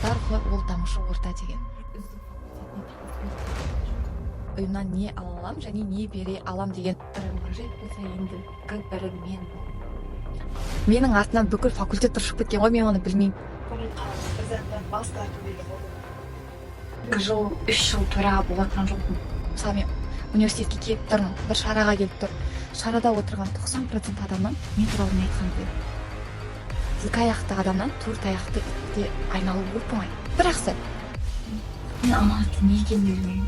жастар ол дамушы орта деген. Ұйымнан не ала алам және не бере алам деген қажет болса енді бірі менің артынан бүкіл факультет шығып кеткен ғой, мен оны білмеймін. бас тарту деген болды. 3 жыл төраға болып жатқан жоқпын. Мысалы мен университетке келіп тұрмын, бір шараға келіп тұр. Шарада отырған 90% адамнан мен туралы не айтқанын білемін. Екі аяқты адамнан төрт аяқты итке айналу оп оңай. Бірақ сәт Мен аманаттың не екенін білмеймін.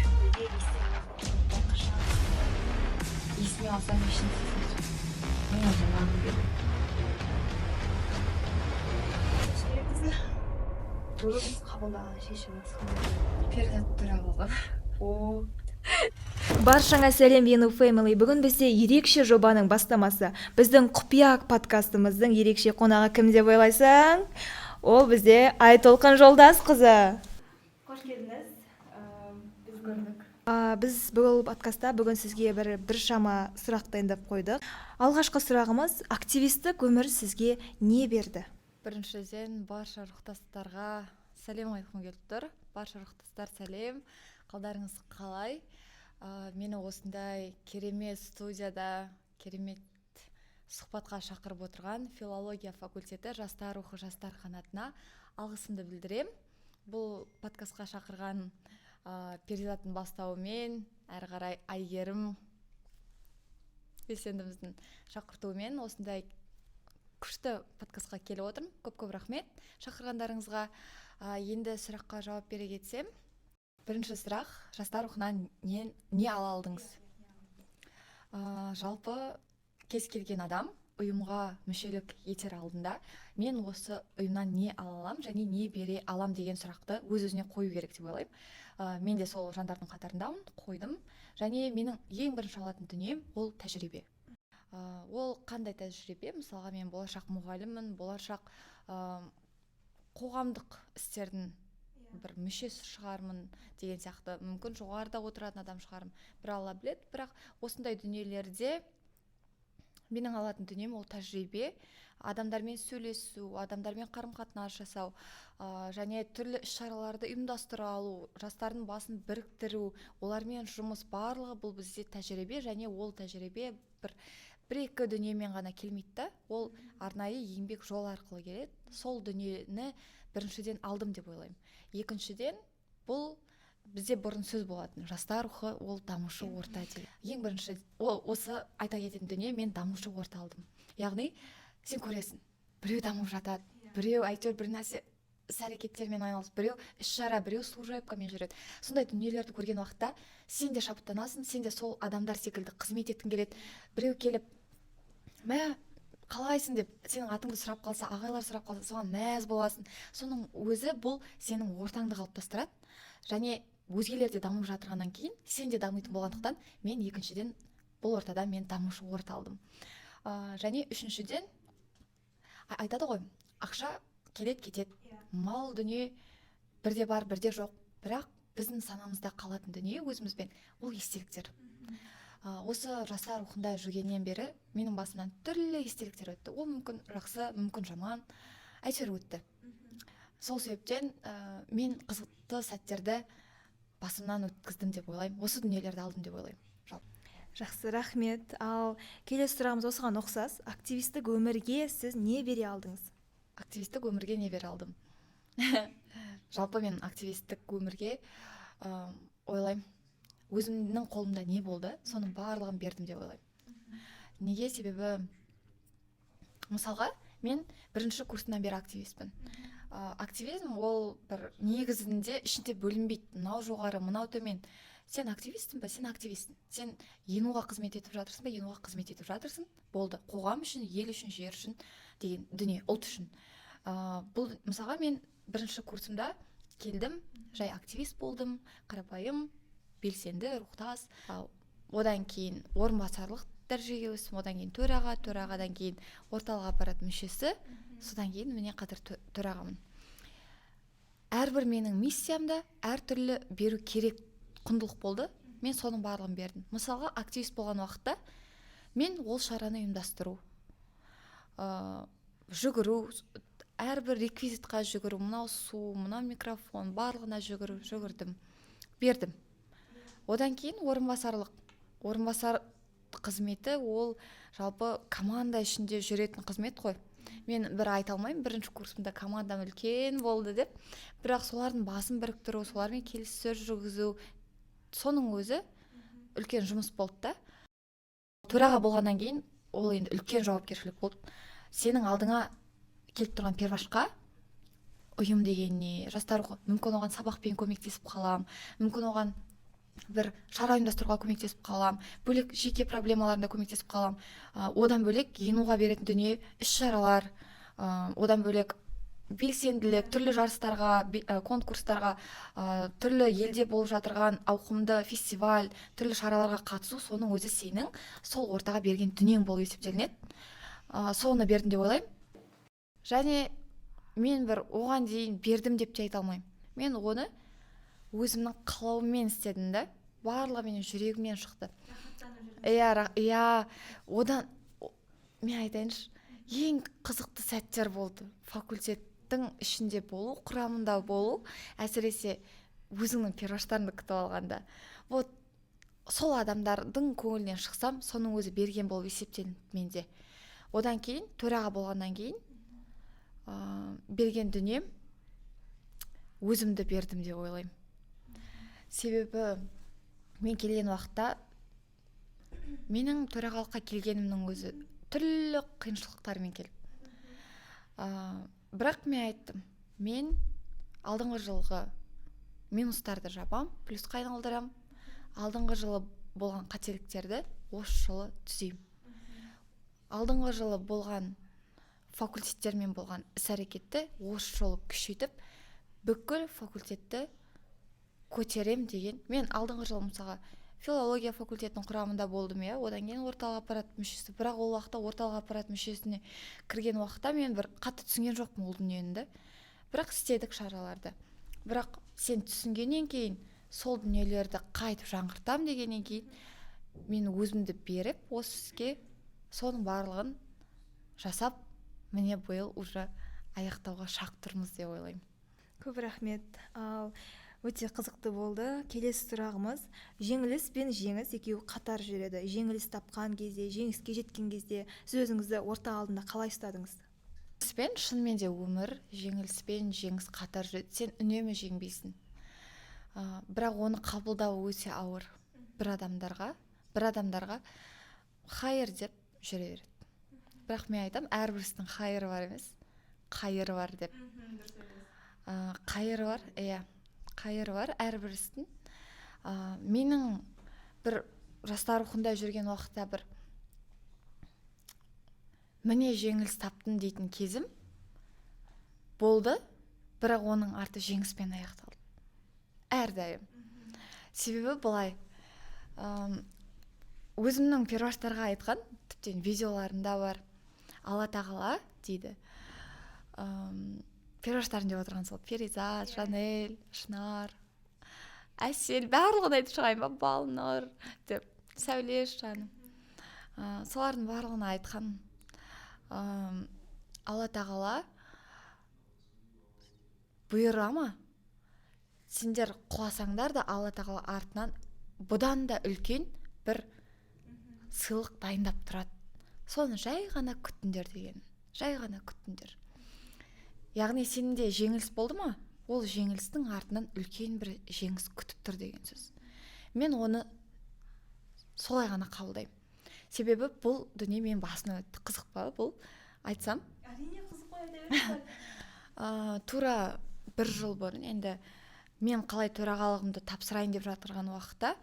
Есіме алсам ешін сезінемін. Мен ажалағым келді. Дұрыс қабылдаған шешіміміз перзент туралы болған. Баршаңа сәлем Ену Family. Бүгін бізде ерекше жобаның бастамасы. Біздің құпия подкастымыздың ерекше қонағы кім деп ойлайсың? Ол бізде Айтолқын Жолдасқызы. Қош келдіңіз. Біз көрдік. Біз бұл подкастта бүгін сізге бір шама сұрақ дайындап қойдық. Алғашқы сұрағымыз: активистік өмір сізге не берді? Біріншіден барша рухтастарға сәлем айтқым келіп тұр. Барша рухтастар сәлем. Қалдарыңыз қалай? Мені осындай керемет студияда, керемет сұхбатқа шақырып отырған филология факультеті жастар рухы жастар қанатына алғысымды білдірем. Бұл подкастқа шақырған Перизаттың бастауымен, әрі қарай Айгерім белсендіміздің шақыртуымен осындай күшті подкастқа келіп отырмын. Көп рахмет шақырғандарыңызға. Енді сұраққа жауап бере кетсем, бірінші сұрақ: жастар рухынан не ала алдыңыз? Жалпы кез келген адам ұйымға мүшелік етер алдында мен осы ұйымнан не ала алам және не бере алам деген сұрақты өз-өзіне қою керек деп ойлаймын. Мен де сол жандардың қатарындамын, қойдым. Және менің ең бірінші алатын дүнием ол тәжірибе. Ол қандай тәжірибе? Мысалға, мен болашақ мұғаліммін, болашақ қоғамдық істердің бір мүшесі шығармын деген сияқты, мүмкін жоғарыда отыратын адам шығармын, бір алла біледі. Бірақ осындай дүниелерде менің алатын дүнием ол тәжірибе, адамдармен сөйлесу, адамдармен қарым-қатынас жасау, және түрлі іс-шараларды ұйымдастыра алу, жастардың басын біріктіру, олармен жұмыс, барлығы бұл бізде тәжірибе. Және ол тәжірибе бір-екі дүниемен ғана келмейді. Ол арнайы еңбек жол арқылы келеді. Сол дүниені біріншіден алдым деп ойлаймын. Екіншіден, бұл бізде бұрын сөз болатын: жастар рухы ол дамушы орта дейді. Ең бірінші осы айта кететін дүние: мен дамушы орта алдым. Яғни сен көресің, біреу дамып жатады, біреу әйтеуір бір нәрсе іс-әрекеттермен айналысып, біреу іс-шара, біреу служебкамен жүреді. Сондай дүниелерді көрген уақытта сен де шабыттанасың, сен де сол адамдар секілді қызмет еткің келеді. Біреу келіп: мә, қалайсың деп сенің атыңды сұрап қалса, ағайлар сұрап қалса, соған мәз боласың. Соның өзі бұл сенің ортаңды қалыптастырады. Және өзгелер де дамып жатырғаннан кейін сен де дамитын болғандықтан мен екіншіден бұл ортада мен дамушы орта алдым. Және үшіншіден, айтады ғой, ақша келеді кетеді, мал дүние бірде бар бірде жоқ, бірақ біздің санамызда қалатын дүние өзімізбен ол естеліктер. Осы жастар рухында жүргеннен бері менің басымнан түрлі естеліктер өтті. Ол мүмкін жақсы, мүмкін жаман, әйтеуір өтті. Сол себептен мен қызықты сәттерді басымнан өткіздім деп ойлаймын. Осы дүниелерді алдым деп ойлаймын. Жақсы, рахмет. Ал келесі сұрағымыз осыған ұқсас: активистік өмірге сіз не бере алдыңыз? Активистік өмірге не бере алдым? Жалпы мен активистік өмірге ойлаймын, өзімнің қолымда не болды, соның барлығын бердім деп ойлаймын. Неге? Себебі, мысалға, мен бірінші курсынан бері активистпін. Активизм ол бір негізінде ішінде бөлінбейді. Мынау жоғары, мынау төмен. Сен активистің ба? Сен активистің. Сен енуға қызмет етіп жатырсың ба? Енуға қызмет етіп жатырсың. Болды. Қоғам үшін, ел үшін, жер үшін деген дүние, ұлт үшін. Бұл мысалға мен бірінші курсымда келдім, жай активист болдым, қарапайым, белсенді, рухтас. Одан кейін орынбасарлық дәрежеге өстім, одан кейін төрағадан кейін орталық аппарат мүшесі, содан кейін міне қазір төрағамын. Әрбір менің миссиямда әртүрлі беру керек құндылық болды. Мен соның барлығын бердім. Мысалға, активист болған уақытта мен ол шараны ұйымдастыру, жүгіру, әрбір реквизитқа жүгіру, мынау су, мынау микрофон, барлығына жүгірдім, бердім. Одан кейін орынбасар қызметі ол жалпы команда ішінде жүретін қызмет қой. Мен айта алмаймын, бірінші курсымда командам үлкен болды деп, бірақ солардың басын біріктіру, солармен келіссөз жүргізу, соның өзі үлкен жұмыс болды да. Төраға болғаннан кейін ол енді үлкен жауапкершілік болды. Сенің алдыңа келіп тұрған первашқа ұйым деген не, жастар мүмкін оған сабақпен көмектесіп қалам, мүмкін оған бір шара ұйымдастыруға көмектесіп қалам, бөлек жеке проблемаларында көмектесіп қалам. Одан бөлек енуға беретін дүние іс-шаралар, одан бөлек белсенділік, түрлі жарыстарға, конкурстарға, түрлі елде болып жатырған ауқымды фестиваль, түрлі шараларға қатысу, соның өзі сенің сол ортаға берген дүниең болып есептелінеді. Соны бердім деп ойлаймын. Және мен оған дейін бердім деп те айта алмаймын. Мен оны өзімнің қалауыммен істедім да, барлығы менің жүрегімнен шықты. Иә, одан мен айтайыншы, ең қызықты сәттер болды. Факультеттің ішінде болу, құрамында болу, әсіресе өзіңнің перваштарыңды күтіп алғанда. Вот сол адамдардың көңілінен шықсам, соның өзі берген болып есептелінді менде. Одан кейін, төраға болғаннан кейін берген дүнием өзімді бердім деп ойлаймын. Себебі мен келген уақытта менің төрағалыққа келгенімнің өзі түрлі қиыншылықтармен келіп. Бірақ мен айттым, мен алдыңғы жылғы минустарды жабам, плюсқа айналдырам. Алдыңғы жылы болған қателіктерді осы жылы түзеймін. Алдыңғы жылы болған факультеттермен болған іс-әрекетті осы жылы күшейтіп, бүкіл факультетті көтерем деген. Мен алдыңғы жылы мысалға филология факультетінің құрамында болдым, одан кейін орталық аппарат мүшесі. Бірақ ол уақытта орталық аппарат мүшесіне кірген уақытта мен қатты түсінген жоқпын ол дүниені. Бірақ істедік шараларды. Бірақ сен түсінгеннен кейін сол дүниелерді қайтып жаңғыртам дегеннен кейін мен өзімді беріп, осы іске соның барлығын жасап, міне биыл уже аяқтауға шақ тұрмыз деп ойлаймын. Көп рахмет. Өте қызықты болды. Келесі сұрағымыз, жеңіліс пен жеңіс екеуі қатар жүреді. Жеңіліс тапқан кезде, жеңіске жеткен кезде сіз өзіңізді орта алдында қалай ұстадыңыз? Жеңіліспен шынымен де өмір, жеңіліспен жеңіс қатар жүреді. Сен үнемі жеңбейсің. Бірақ оны қабылдау өте ауыр. Бір адамдарға хайыр деп жүре береді. Бірақ мен айтам, әрбір істің хайыры бар емес, қайыры бар деп. Қайыры бар, қайыры бар әрбір істің. Менің бір жастар рухында жүрген уақытта бір міне жеңіліс таптым дейтін кезім болды, бірақ оның арты жеңіспен аяқталды. Әрдайым. Себебі былай, өзімнің перваштарға айтқан, тіптен видеоларында бар, Алла тағала дейді, перваштарын деп отырған сол Перизат, Жанель, Шынар, Әсел, барлығын айтып шығайын ба, Балнұр деп, Сәулеш жаным. Солардың барлығына айтқан, Алла тағала бұйырама, сендер құласаңдар да Алла тағала артынан бұдан да үлкен бір сыйлық дайындап тұрады. Соны жай ғана күттіңдер деген. Жай ғана күттіңдер. Яғни сенде жеңіліс болды ма? Ол жеңілістің артынан үлкен бір жеңіс күтіп тұр деген сөз. Мен оны солай ғана қабылдаймын. Себебі бұл дүние мен басына өтті. Қызық па бұл? Айтсам? Әрине қызық қой. Тура бір жыл бұрын, енді мен қалай төрағалығымды тапсырайын деп жатырған уақытта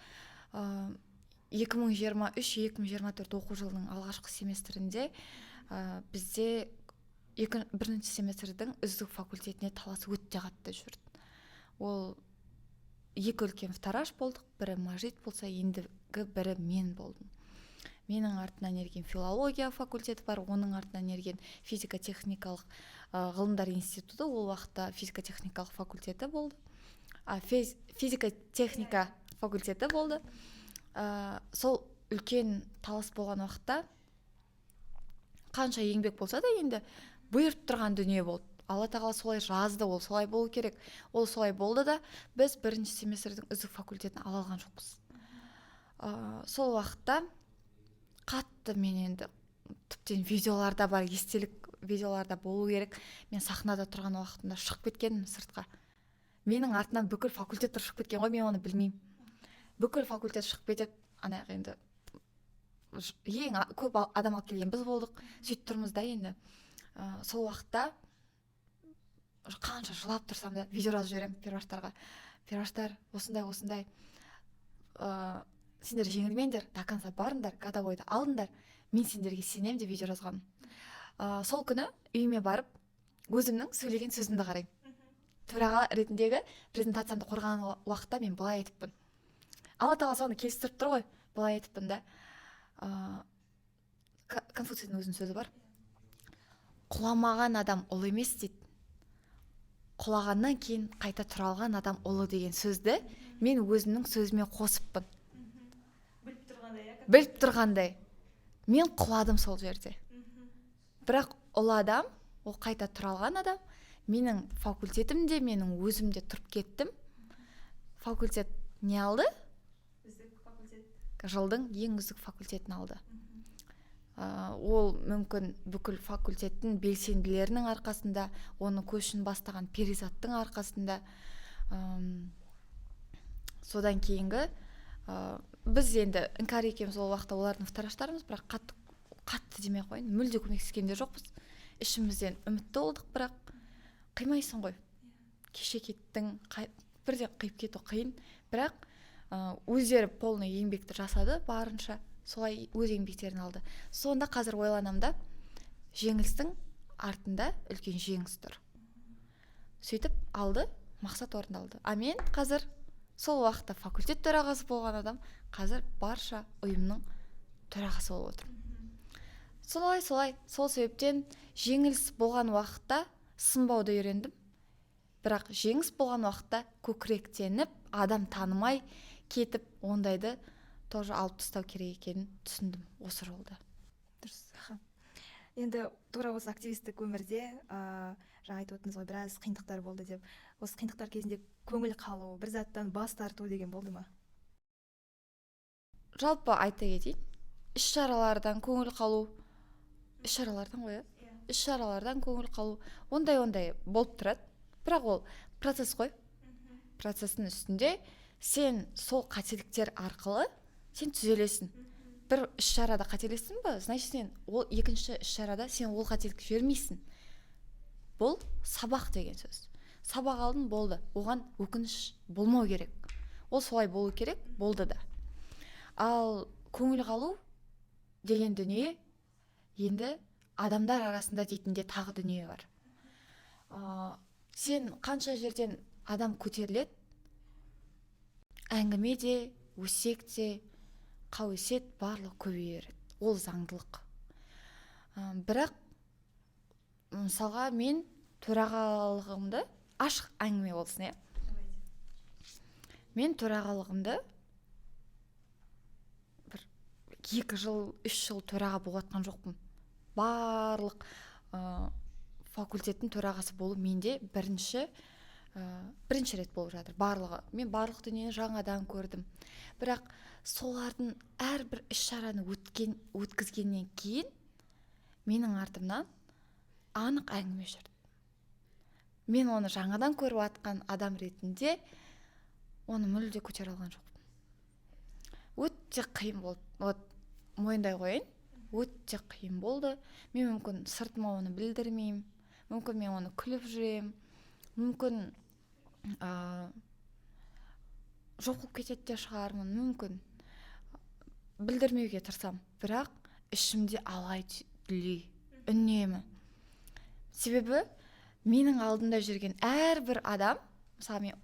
2023-2024 оқу жылының алғашқы семестрінде бізде бірінші семестрдің үздік факультетіне таласы өте қатты жүрді. Ол екі үлкен втораж болдық, бірі Мажит болса, ендігі бірі мен болдым. Менің артынан ерген филология факультеті бар, оның артынан ерген физика-техникалық ғылымдар институты, ол уақытта физика-техникалық факультеті болды. Физика-техника факультеті болды. Сол үлкен талас болған уақытта қанша еңбек болса да енді бұйырып тұрған дүние болды. алла тағала солай жазды, ол солай болу керек, ол солай болды да біз бірінші семестрдің үздік факультетін ала алған жоқпыз. Сол уақытта қатты мен енді тіптен видеоларда бар, естелік видеоларда болу керек, мен сахнада тұрған уақытында шығып кеткенмін сыртқа. Менің артынан бүкіл факультет шығып кеткен ғой, мен оны білмеймін. Бүкіл факультет шығып кетеді, ана енді ең көп адам алып келген біз болдық, сөйтіп тұрмыз да енді. Сол уақытта қанша жылап тұрсам да видео жазып жіберемін перуаштарға. Перуаштар, осындай, сендер жеңілмеңдер, до конца барыңдар, годовойды алыңдар, мен сендерге сенемін деп видео жазғанмын. Сол күні үйіме барып, өзімнің сөйлеген сөзімді қараймын. Төраға ретіндегі презентациямды қорғаған уақытта мен былай айтыппын. Алла тағала соны келістіріп тұр ғой, былай айтыппын да. Конфуцийдің өзінің сөзі бар. Құламаған адам ұлы емес дейді. Құлағаннан кейін қайта тұра алған адам ұлы деген сөзді мен өзімнің сөзіме қосыппын. Біліп тұрғандай. Мен құладым сол жерде. Бірақ ұлы адам, ол қайта тұра алған адам, менің факультетімде, менің өзімде тұрып кеттім. Факультет не алды? Жылдың ең үздік факультетін алды. Ол мүмкін бүкіл факультеттің белсенділерінің арқасында, оны көшін бастаған перизаттың арқасында. Содан кейінгі біз енді іңкәр екеуміз ол уақытта олардың втораштарымыз, бірақ қатты демей қойын, мүлде көмектескенде жоқпыз. Ішімізден үмітті болдық, бірақ қимайсың ғой. Кеше кеттің, бірден қиып кету қиын, бірақ өздері полный еңбекті жасады, барынша солай өз еңбектерін алды. Сонда қазір ойланамда, жеңілістің артында үлкен жеңіс тұр. Сөйтіп алды, мақсат орындалды. Мен қазір сол уақытта факультет төрағасы болған адам, қазір барша ұйымның төрағасы болып отырмын. Сол себептен жеңіліс болған уақытта сынбауды үйрендім. Бірақ жеңіс болған уақытта көкіректеніп, адам танымай кетіп, ондайды тоже алып тастау керек екенін түсіндім осы жолда. Дұрыс. Енді тура осы активистік өмірде жаңа айтып отырдыңыз ғой, біраз қиындықтар болды деп. Осы қиындықтар кезінде көңіл қалу, бір заттан бас тарту деген болды ма? Жалпы айта кетейін, іс-шаралардан көңіл қалу, іс-шаралардан көңіл қалу, ондай болып тұрады. Бірақ ол процесс қой. Процестің үстінде сен сол қателіктер арқылы сен түзелесің. Бір іс-шарада қателестің ба, значит сен ол екінші іс-шарада сен ол қателікті жібермейсің. Бұл сабақ деген сөз. Сабақ алдың, болды. Оған өкініш болмау керек. Ол солай болу керек, болды да. Ал көңіл қалу деген дүние енді адамдар арасында дейтінде тағы дүние бар. Сен қанша жерден адам көтеріледі, әңгіме де, өсек те, қауесет барлық көбейеді. Ол заңдылық. Бірақ мысалға мен төрағалығымды, ашық әңгіме болсын, мен төрағалығымды 2 жыл, 3 жыл төраға болатқан жоқпын. Барлық факультеттің төрағасы болу менде бірінші рет болып жатыр. Мен барлық дүниені жаңадан көрдім. Бірақ солардың әрбір іс-шараны өткізгеннен кейін менің артымнан анық әңгіме жүрді. Мен оны жаңадан көріп атқан адам ретінде оны мүлде көтере алған жоқпын. Өте қиын болды. Мойындай қойын, өте қиын болды. Мен мүмкін сыртыма оны білдірмеймін, мүмкін мен оны күліп жүрем, мүмкін жоқ болып кетеді де шығармын, мүмкін білдірмеуге тырысам, бірақ ішімде алай-түлей үнемі. Себебі менің алдында жүрген әрбір адам, мысалы мен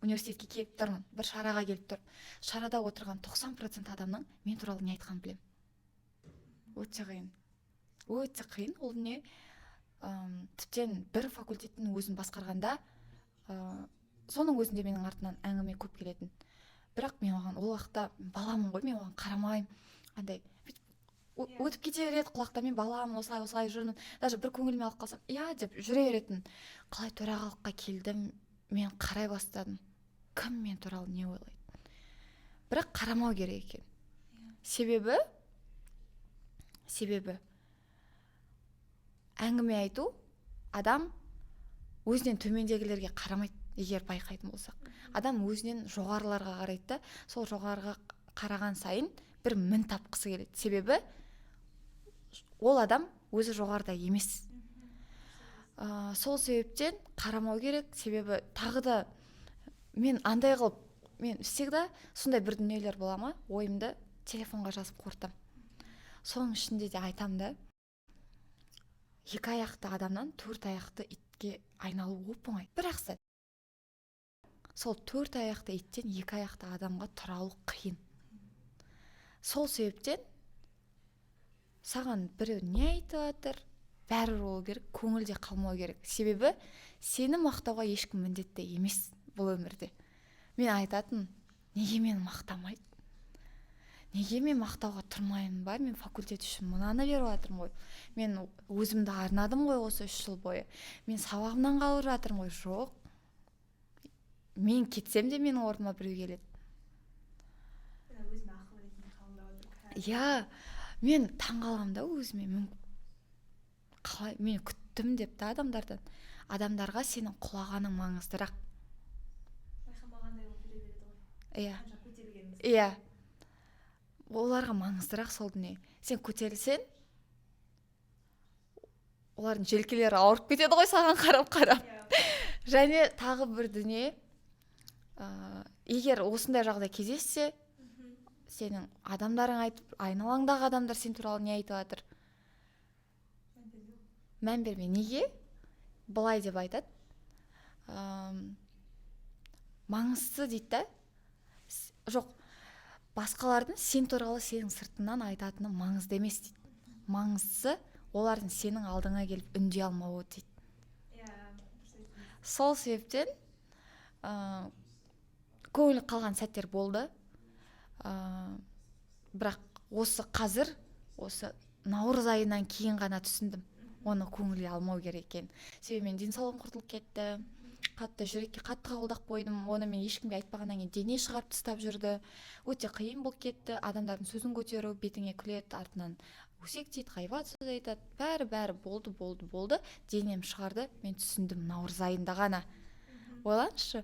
университетке келіп тұрмын, бір шараға келіп тұр, шарада отырған 90% адамның мен туралы не айтқанын білемін. Өте қиын, ол не тіптен бір факультеттің өзін басқарғанда соның өзінде менің артынан әңгіме көп келетін. Бірақ мен оған ол уақытта баламын ғой, мен оған қарамаймын. өтіп кете береді құлақта, мен баламын, осылай жүрмін, даже бір көңіліме алып қалсам деп жүре беретін. Қалай төрағалыққа келдім, мен қарай бастадым, кім мен туралы не ойлайды, бірақ қарамау керек екен. Себебі әңгіме айту, адам өзінен төмендегілерге қарамайды. Егер байқайтын болсақ, адам өзінен жоғарыларға қарайды да, сол жоғарыға қараған сайын бір мін тапқысы келеді. Себебі ол адам өзі жоғарыда емес. Сол себептен қарамау керек. Себебі тағы да мен андай қылып, мен всегда сондай бір дүниелер бола ма, ойымды телефонға жазып қортам. Соның ішінде де айтам да, 2 аяқты адамнан 4 аяқты итке айналу оп-оңай. Бірақ сол 4 аяқты иттен 2 аяқты адамға тұра алу қиын. Сол себептен саған біреу не айтып жатыр, бәрібір болу керек, көңілде қалмау керек. Себебі сені мақтауға ешкім міндетті емес бұл өмірде. Мен айтатын, неге мені мақтамайды? Неге мен мақтауға тұрмаймын ба? Мен факультет үшін мынаны беріп жатырмын ғой. Мен өзімді арнадым ғой осы 3 жыл бойы. Мен сабағымнан қалып жатырмын ғой. Жоқ. Мен кетсем де менің орныма біреу келеді. Мен таңғаламын да өзіме. Қалай мен күттім деп та адамдардан. Адамдарға сенің құлағаның маңыздырақ. Байқамағандай болып жүре береді ғой. Қанша көтерілгеніміз. Оларға маңыздырақ сол дүние. Сен көтерілсең, олардың желкелері ауырып кетеді ғой саған қарап. Және тағы бір дүние, егер осындай жағдай кездессе, сенің адамдарың айтып, айналаңдағы адамдар сен туралы не айтып жатыр? Мән берме. Неге? Былай деп айтады. Маңызды дейді да. Жоқ, басқалардың сен туралы сенің сыртынан айтатыны маңызды емес дейді. Маңыздысы олардың сенің алдыңа келіп үндей алмауы дейді. Сол себептен көңіл қалған сәттер болды. Бірақ осы қазір, осы наурыз айынан кейін ғана түсіндім, оны көңілге алмау керек екен. Себебі мен денсаулығым құртылып кетті, қатты жүрекке қатты қабылдап қойдым. Оны мен ешкімге айтпағаннан кейін дене шығарып тастап жүрді. Өте қиын болып кетті. Адамдардың сөзін көтеру, бетіңе күледі, артынан өсектейді, ғайбат сөз айтады. Бәрі болды. Денем шығарды. Мен түсіндім наурыз айында ғана. Ойлаңызшы,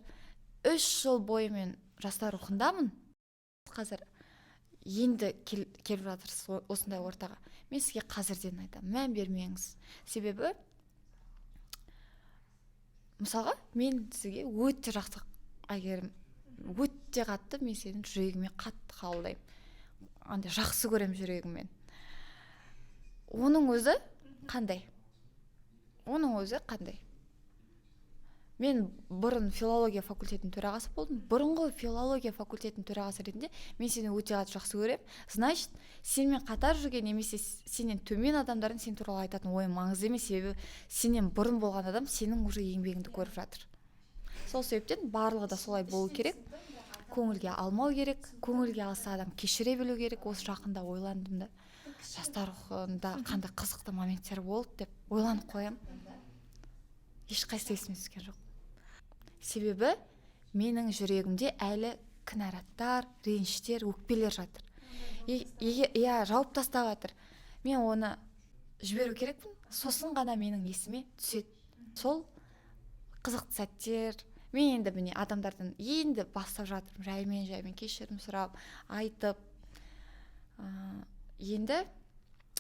3 жыл бойы мен жастар рухындамын. Қазір енді келіп жатырсыз осындай ортаға. Мен сізге қазірден айтамын, мән бермеңіз. Себебі мысалға, мен сізге өте жақсы әйгерім, өте қатты, мен сенің жүрегіме қатты қабылдаймын. Андай жақсы көрем жүрегіммен. Оның өзі қандай? Мен бұрын филология факультетінің төрағасы болдым. Бұрынғы филология факультетінің төрағасы ретінде мен сені өте жақсы көрем. Значит, сенмен қатар жүрген немесе сенен төмен адамдардың сен туралы айтатын ойы маңызды емес, себебі сенен бұрын болған адам сенің уже еңбегіңді көріп жатыр. Сол себептен барлығы да солай болу керек. Көңілге алмау керек. Көңілге алса адам кешіре білу керек. Осы жақында ойландым да. Жастар рухында қандай қызықты моменттер болды деп ойланып қоям. Ешқайсысы есіме түскен жоқ. Себебі менің жүрегімде әлі кінәраттар, реніштер, өкпелер жатыр. Жауып тастап жатыр. Мен оны жіберу керекпін. Сосын ғана менің есіме түседі. Сол қызықты сәттер. Мен енді міне адамдардан енді бастап жатырмын. Жаймен кешірім сұрап, айтып. Енді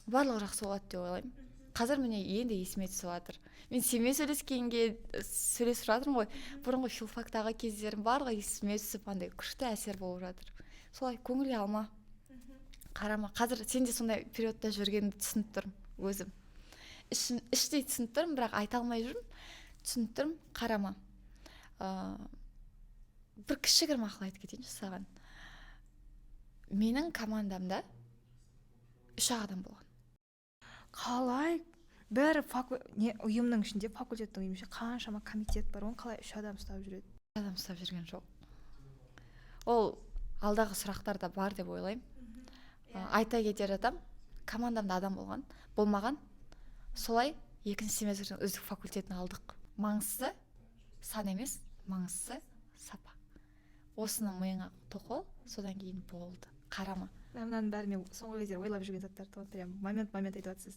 барлығы жақсы болады деп ойлаймын. Қазір міне енді есіме түсіп жатыр. Мен сенімен сөйлесіп жатырмын ғой. Бұрынғы филфактағы кездерім барлығы есіме түсіп, андай күшті әсер болып жатыр. Солай көңілге алма. Қарама. Қазір сен де сондай периодта жүргенді түсініп тұрмын өзім. Іштей түсініп тұрмын, бірақ айта алмай жүрмін. Түсініп тұрмын, қарама. Бір кішігірім ақыл айтып кетейінші саған. Менің командамда 3 адам болған. Қалай? Бәрі ұйымның ішінде, факультеттің ұйымы ішінде қаншама комитет бар, оны қалай 3 адам ұстап жүреді? 3 адам ұстап жүрген жоқ. Ол алдағы сұрақтарда бар деп ойлаймын. Айта кетер жатам, командамда адам болмаған. Солай екінші семестрдің үздік факультетін алдық. Маңыздысы сан емес, маңыздысы сапа. Осыны миыңа тоқыл, содан кейін болды. Қарама. Мынаның бәрі мен соңғы кезде ойлап жүрген заттарды прям момент айтып жатсыз.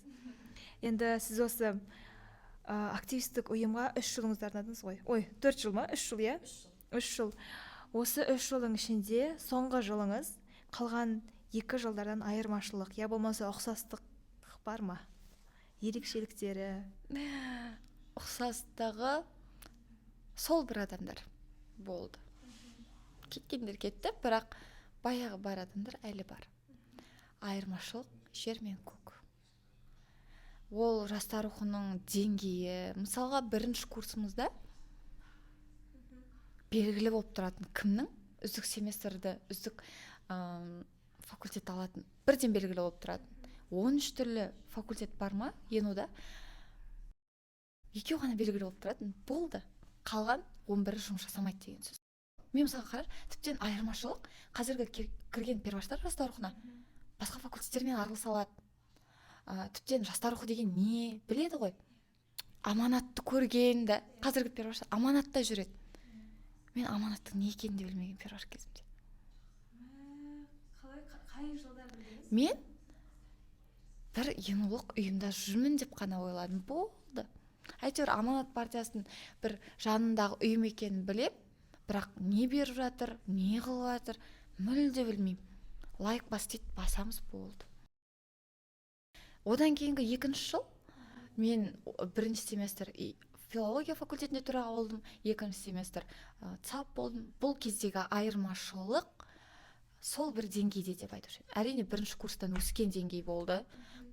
Енді сіз осы активистік ұйымға 3 жылыңызды арнадыңыз ғой. 4 жыл ма? 3 жыл, иә? 3 жыл. Осы 3 жылдың ішінде соңғы жылыңыз қалған 2 жылдардан айырмашылық, я болмаса ұқсастық бар ма? Ерекшеліктері? Ұқсастығы сол бір адамдар болды. Кеткендер кетті, бірақ баяғы бар адамдар әлі бар. Айырмашылық жер мен көк. Ол жастар рухының деңгейі. Мысалға бірінші курсымызда белгілі болып тұратын кімнің үздік семестрді, үздік факультет алатын бірден белгілі болып тұратын. 13 түрлі факультет бар ма енуда? 2 ғана белгілі болып тұратын. Болды. Қалған 11 жұмыс жасамайды деген сөз. Мен мысалға қарар, тіптен айырмашылық қазіргі кірген перваштар жастар рухына басқа факультеттермен араласа алады. Тіптен жастар рухы деген не біледі ғой. Аманатты көрген де, қазіргі перваштар аманатта жүреді. Мен аманаттың не екенін де білмеген перваш кезімде. Қай жылдар білдіңіз? Мен бір енулық ұйымда жүрмін деп қана ойладым. Болды. Әйтеуір аманат партиясының бір жанындағы ұйым екенін білем, бірақ не беріп жатыр, не қылып жатыр, мүлде білмеймін. Лайк бас дейді, басамыз болды. Одан кейінгі 2 жыл мен 1 семестр филология факультетінде төраға болдым, 2 семестр ЦАП болдым. Бұл кездегі айырмашылық сол бір деңгейде деп айтушы. Әрине 1 курстан өскен деңгей болды.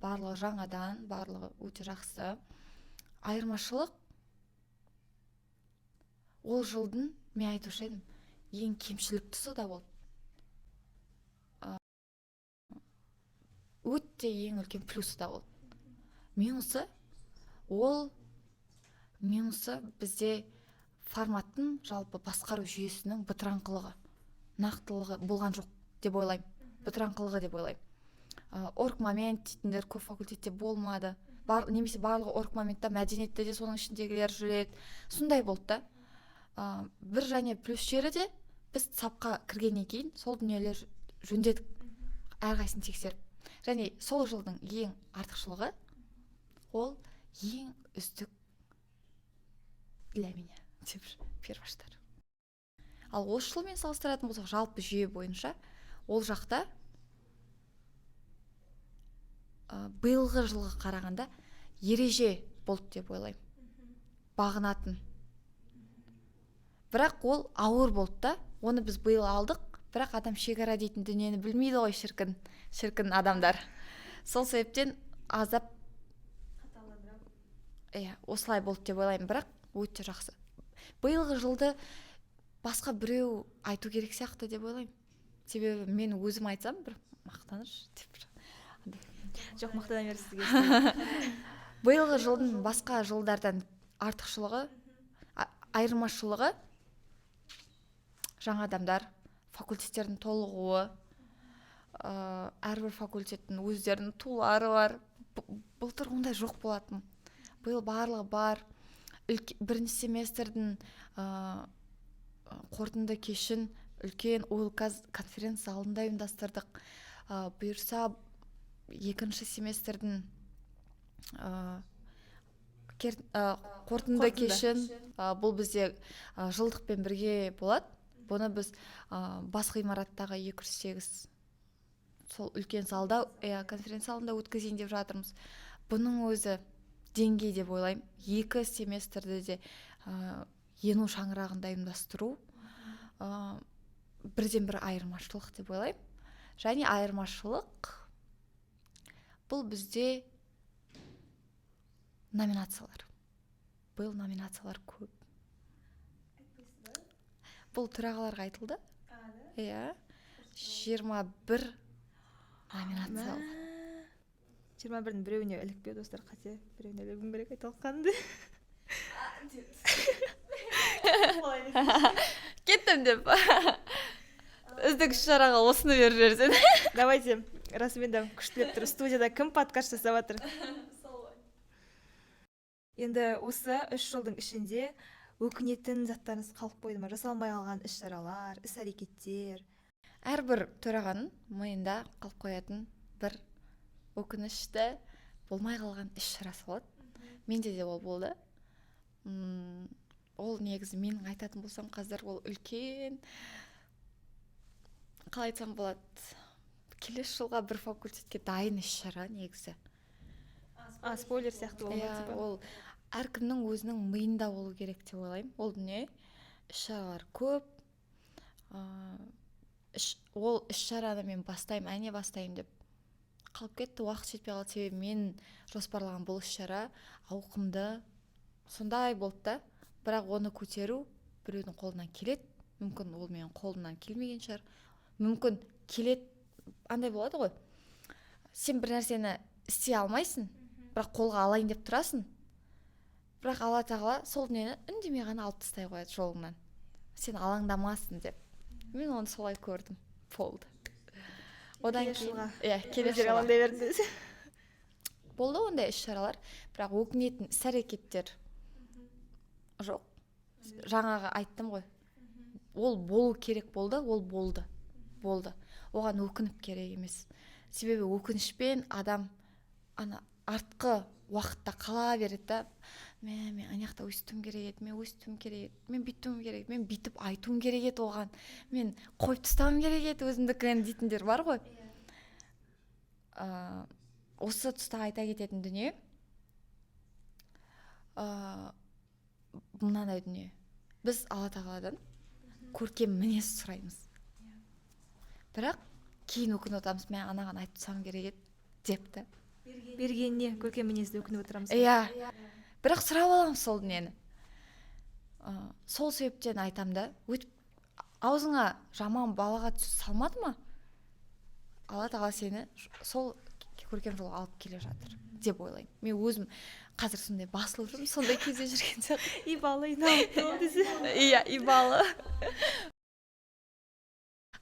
Барлығы жаңадан, барлығы өте жақсы. Айырмашылық ол жылдың мен айтушы едім, ең кемшілік тұсы да болды. Өте ең үлкен плюсы да болды. Минусы бізде форматтың жалпы басқару жүйесінің бытыраңқылығы, нақтылығы болған жоқ деп ойлаймын. Бытыраңқылығы деп ойлаймын. Оргмомент дейтіндер көп факультетте болмады. Немесе барлығы оргмоментта, мәдениетте де соның ішіндегілер жүреді. Сондай болды да. Бір және плюс жері де біз сапқа кіргеннен кейін сол дүниелер жөндедік. Әрқайсысын тексеріп. Және сол жылдың ең артықшылығы ол ең үздік для меня деп перваштар. Ал осы жылмен салыстыратын болсақ, жалпы жүйе бойынша ол жақта биылғы жылға қарағанда ереже болды деп ойлаймын. Бағынатын. Бірақ ол ауыр болды да, оны біз биыл алдық, бірақ адам шекара дейтін дүниені білмейді ғой, шіркін адамдар. Сол себептен азап осылай болды деп ойлаймын, бірақ өте жақсы. Биылғы жылды басқа біреу айту керек сияқты деп ойлаймын. Себебі мен өзім айтсам, бір мақтаныш деп. Жоқ, мақтана беріңіз сізге. Биылғы жылдың басқа жылдардан артықшылығы, айырмашылығы жаңа адамдар, факультеттердің толығуы, әрбір факультеттің өздерінің тулары бар. Былтыр ондай жоқ болатын. Биыл барлығы бар. 1 семестрдің қорытынды кешін үлкен ОЛКАЗ конференция залында ұйымдастырдық. Бұйырса 2 семестрдің қорытынды кешін бұл бізде жылдықпен бірге болады. Бұны біз бас ғимараттағы 208 сол үлкен залда, конференция залында өткізейін деп жатырмыз. Бұның өзі деңгей деп ойлаймын. 2 семестрді де ену шаңырағында ұйымдастыру бірден бір айырмашылық деп ойлаймын. Және айырмашылық бұл бізде номинациялар. Бұл номинациялар көп. Бұл төрағаларға айтылды. 21 номинация. 21-дің біреуіне ілікпеу, достар, қате. Біреуіне ілігім керек айтылғанды. Кеттім деп. Үздік шараға осыны беріп жіберсең. Давайте расымен де күштілеп тұр. Студияда кім подкаст жасап жатыр? Енді осы 3 жылдың ішінде өкінетін заттарыңыз қалып қойды ма? Жасалмай қалған іс-шаралар, іс-әрекеттер. Әрбір төрағаның миында қалып қоятын бір өкінішті болмай қалған іс-шарасы болады. Менде де ол болды. Ол негізі менің айтатын болсам қазір ол үлкен, қалай айтсам болады, келесі жылға бір факультетке дайын іс-шара негізі. Спойлер сияқты болмайды типа. Ол әркімнің өзінің миында болу керек деп ойлаймын. Ол дүние іс-шаралар көп. Ол іс-шараны мен әне бастаймын деп қалып кетті, уақыт жетпей қалды. Себебі мен жоспарлаған бұл іс-шара ауқымды сондай болды да, бірақ оны көтеру біреудің қолынан келеді. Мүмкін ол менің қолымнан келмеген шығар. Мүмкін келеді, андай болады ғой. Сен бір нәрсені істей алмайсың, бірақ қолға алайын деп тұрасың. Бірақ Алла тағала сол дүниені үндемей ғана алып тастай қояды жолыңнан. Сен алаңдамасын деп. Мен оны солай көрдім. Болды. Одан кейін келесі жылға алаңдай бердіңіз. болды ондай іс-шаралар, бірақ өкінетін іс-әрекеттер жоқ. Жаңағы айттым ғой. Ол болу керек болды, ол болды. Оған өкініп керек емес. Себебі өкінішпен адам артқы уақытта қала береді да, мен анаяқта өстім керек еді, мен бүйтуім керек еді, мен бүйтіп айтуым керек еді оған, мен қойып тастауым керек еді өзімдікін дейтіндер бар ғой. Осы тұста айта кететін дүние, мынандай дүние. Біз Алла тағаладан көркем мінез сұраймыз. Бірақ кейін өкініп отырамыз, мен анаған айтып тастауым керек еді депті. Бергеніне көркем мінезді өкініп отырамыз. Иә. Бірақ сұрап аламыз сол дүниені. Сол себептен айтам да, өтіп аузыңа жаман балаға салмады ма? Алла тағала сені сол көркем жолға алып келе жатыр деп ойлаймын. Мен өзім қазір сондай басылып жүрмін, сондай кезде жүрген сияқты. Ибалы десе. Иә, ибалы.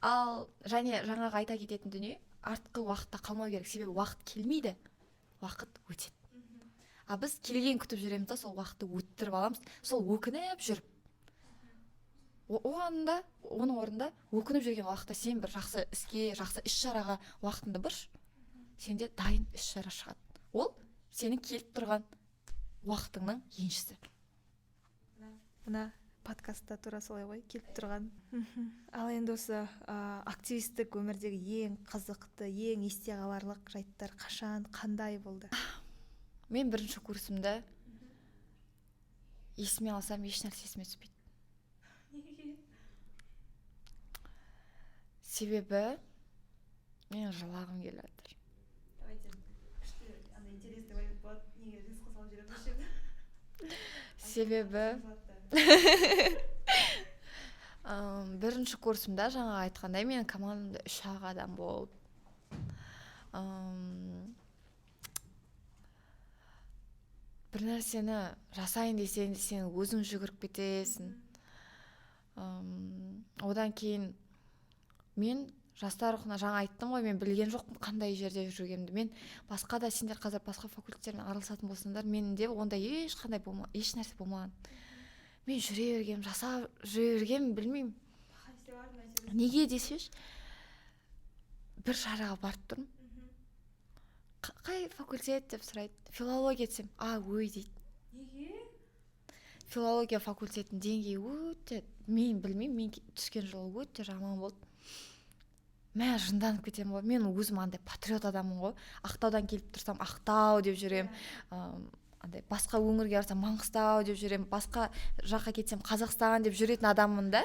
Ал және жаңағы айта кететін дүние, артқы уақытта қалмау керек. Себебі уақыт келмейді, уақыт өтеді. Біз келген күтіп жүреміз да, сол уақытты өттіріп аламыз. Сол өкініп жүріп. Оның орында өкініп жүрген уақытта сен бір жақсы іске, жақсы іс-шараға уақытыңды бұрш, сенде дайын іс-шара шығады. Ол сенің келіп тұрған уақытыңның еншісі. Мына подкастта тура солай ғой, келіп тұрған. Ал енді осы активистік өмірдегі ең қызықты, ең есте қаларлық жайттар қашан, қандай болды? Мен бірінші курсымда есіме алсам еш нәрсе есіме түспейді. Себебі мен жылағым келіп жатыр. Себебі бірінші курсымда жаңа айтқандай менің командамда 3 адам болды. Бір нәрсені жасайын десең сен өзің жүгіріп кетесің. Одан кейін мен жастар рухына жаңа айттым ғой, мен білген жоқпын қандай жерде жүргенімді. Мен басқа да, сендер қазір басқа факультеттермен араласатын болсаңдар, менде ондай еш нәрсе болмаған. Мен жүре бергем, жасап жүре бергем, білмеймін. Неге десеш, бір шараға барып тұрмын. Қай факультет деп сұрайды. Филология десем, өй дейді. Неге? Филология факультетінің деңгейі өте, мен білмеймін, мен түскен жылы өте жаман болды. Мен жынданып кетем ғой. Мен өзім андай патриот адаммын ғой. Ақтаудан келіп тұрсам Ақтау деп жүрем. Андай басқа өңірге барсам Маңғыстау деп жүрем. Басқа жаққа кетсем Қазақстан деп жүретін адаммын да.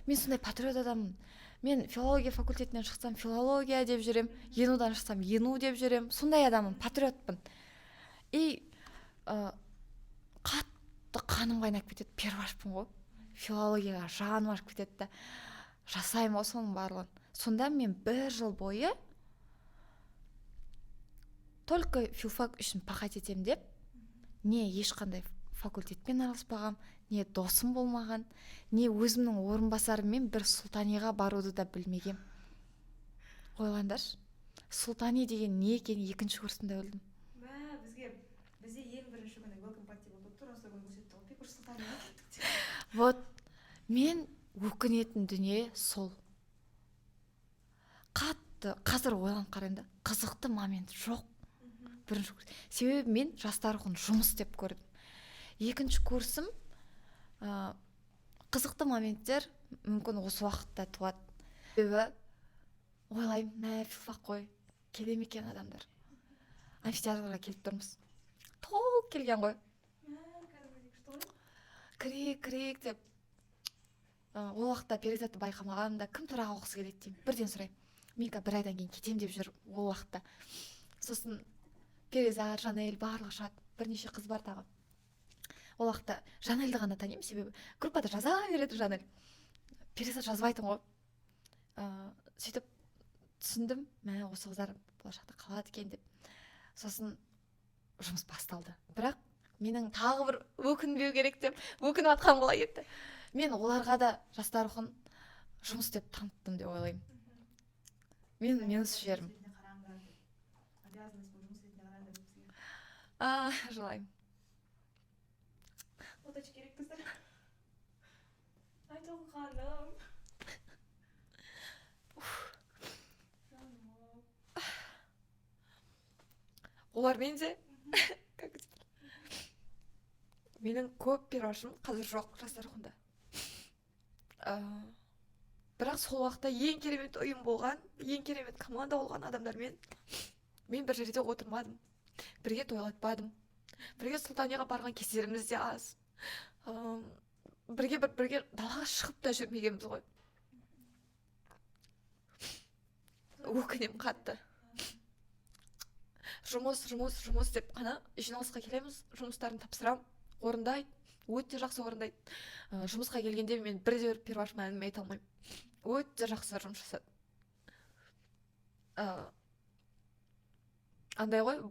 Мен сондай патриот адаммын. Мен филология факультетінен шықсам филология деп жүрем. Енудан шықсам ену деп жүрем. Сондай адаммын, патриотпын. Қатты қаным қайнап кетеді. Первашпын ғой. Филологияға жаным ашып кетеді да. Жасаймын ғой соның барлығын. Сонда мен 1 жыл бойы только филфак үшін пахать етем деп, не ешқандай факультетпен араласпағам, не досым болмаған, не өзімнің орынбасарыммен бір Сұлтаниға баруды да білмегем. Ойлаңдаршы. Сұлтани деген не екенін екінші курсымда білдім. бізде ең бірінші күні welcome party болды. Тура сол күні көрсетті ғой. Пикуш Сұлтанияға кеттік. Вот мен өкінетін дүние сол. Қатты қазір ойланып қараймын да, қызықты момент жоқ. Бірінші курс. Себебі мен жастар рухын жұмыс деп көрдім. Екінші курсым қызықты моменттер мүмкін осы уақытта туады. Себебі ойлаймын, мә филфак қой, келе ме екен адамдар. Амфитеатрға келіп тұрмыз. Толық келген ғой. Кірейік деп. Ол уақытта перизатты байқамағанымда кім тұраға оқысы келеді деймін. Бірден сұраймын. Мен бір айдан кейін кетем деп жүр ол уақытта. Сосын Перизат, Жанель барлығы шығады. Бірнеше қыз бар тағы. Ол уақытта Жанельді ғана танимын, себебі группада жаза береді Жанель. Перизат жазбайтын ғой. Сөйтіп түсіндім, мә осы қыздар болашақта қалады екен деп. Сосын жұмыс басталды. Бірақ менің тағы бір өкінбеу керек деп өкініп атқан бола кетті. Мен оларға да жастар рухын жұмыс деп таныттым деп ойлаймын. Мен минус жерім. Жылаймын. Отач керек қыздар. Айтол ханым. Олар менде менің көп перуашым қазір жоқ жастар рухында. Бірақ сол уақытта ең керемет ұйым болған, ең керемет команда болған адамдармен мен бір жерде отырмадым. Бірге тойлатпадым. Бірге Сұлтанияға барған кездеріміз де аз. Бірге далаға шығып та жүрмегенбіз ғой. Өкінем қатты. Жұмыс деп қана жиналысқа келеміз, жұмыстарын тапсырам, орындайды, өте жақсы орындайды. Жұмысқа келгенде мен бірде перуашыма әңгіме айта алмаймын. Өте жақсы жұмыс жасады. Андай ғой,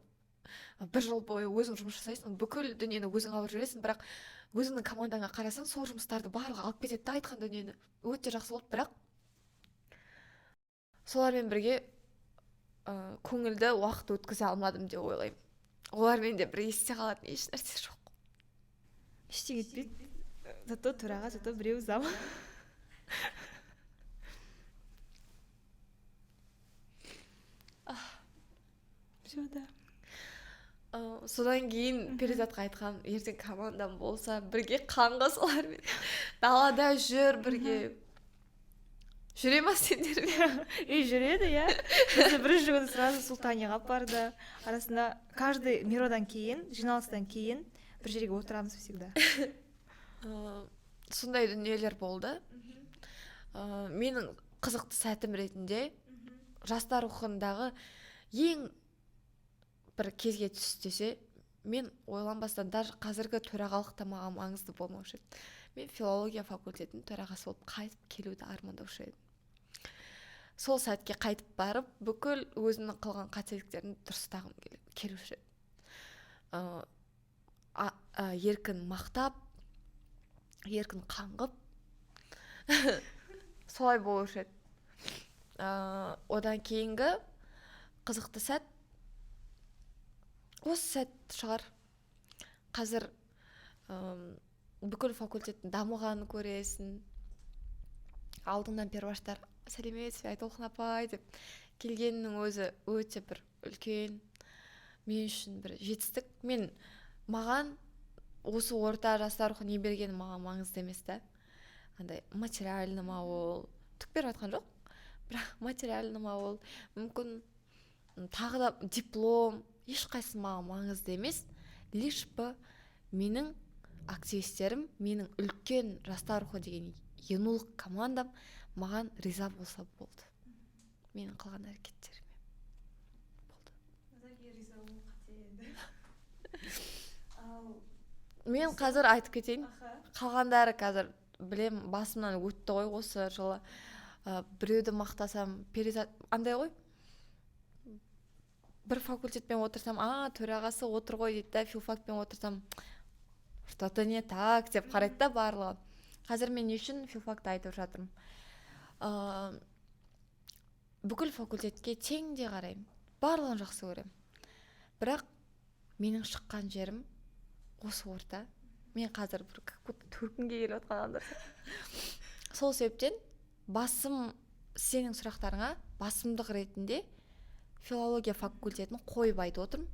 бір жыл бойы өзің жұмыс жасайсың, бүкіл дүниені өзің алып жүресің, бірақ өзіңнің командаңа қарасаң, сол жұмыстарды барлығы алып кетеді да айтқан дүниені. Өте жақсы болды, бірақ солармен бірге көңілді уақыт өткізе алмадым деп ойлаймын. Олармен де бір есте қалатын еш нәрсе жоқ. Іште кетпейді. Зато тұраға, зато біреу зам. Содан кейін Перизатқа айтқам, ертең командам болса, бірге қанға солармен далада жүр, бірге жүре ма сендермен? Жүреді, иә. Бізді бірінші күні сразу Сұлтанияға апарды. Арасында каждый миродан кейін, жиналыстан кейін бір жерге отырамыз всегда. Сондай дүниелер болды. Менің қызықты сәтім ретінде жастар рухындағы ең бір кезге түстесе, мен ойланбастан даже қазіргі төрағалықта маған маңызды болмаушы еді. Мен филология факультетінің төрағасы болып қайтып келуді армандаушы едім. Сол сәтке қайтып барып, бүкіл өзімнің қылған қателіктерін дұрыстағым келуші еді. Еркін мақтап, еркін қаңғып, солай болушы еді. Одан кейінгі қызықты сәт, осы сәт шығар. Қазір бүкіл факультеттің дамығанын көресің. Алдыңнан перуаштар сәлеметсіз бе Айтолқын апай деп келгеннің өзі өте бір үлкен, мен үшін бір жетістік. Маған осы орта жастар рухын не бергені маған маңызды емес та. Андай материальный ма ол, түк беріп жатқан жоқ. Бірақ материальный ма ол, мүмкін тағы да диплом, ешқайсысы маған маңызды емес. Лишь бы менің активистерім, менің үлкен жастар рухы деген енулық командам маған риза болса болды. Менің қылған әрекеттеріме болды. Мен қазір айтып кетейін. Қалғандары қазір білем, басымнан өтті ғой осы жылы. Біреуді мақтасам, Перизат андай ғой. Бір факультетпен отырсам, төрағасы отыр ғой дейді да, филфакпен отырсам, что-то не так деп қарайды да барлығы. Қазір мен не үшін филфакты айтып жатырмын. бүкіл факультетке теңдей қараймын, барлығын жақсы көремін. Бірақ менің шыққан жерім осы орта. Мен қазір бір как будто төркінге келіп отқан адамдар. Сол себептен басым, сенің сұрақтарыңа басымдық ретінде филология факультетін қойып айтып отырмын.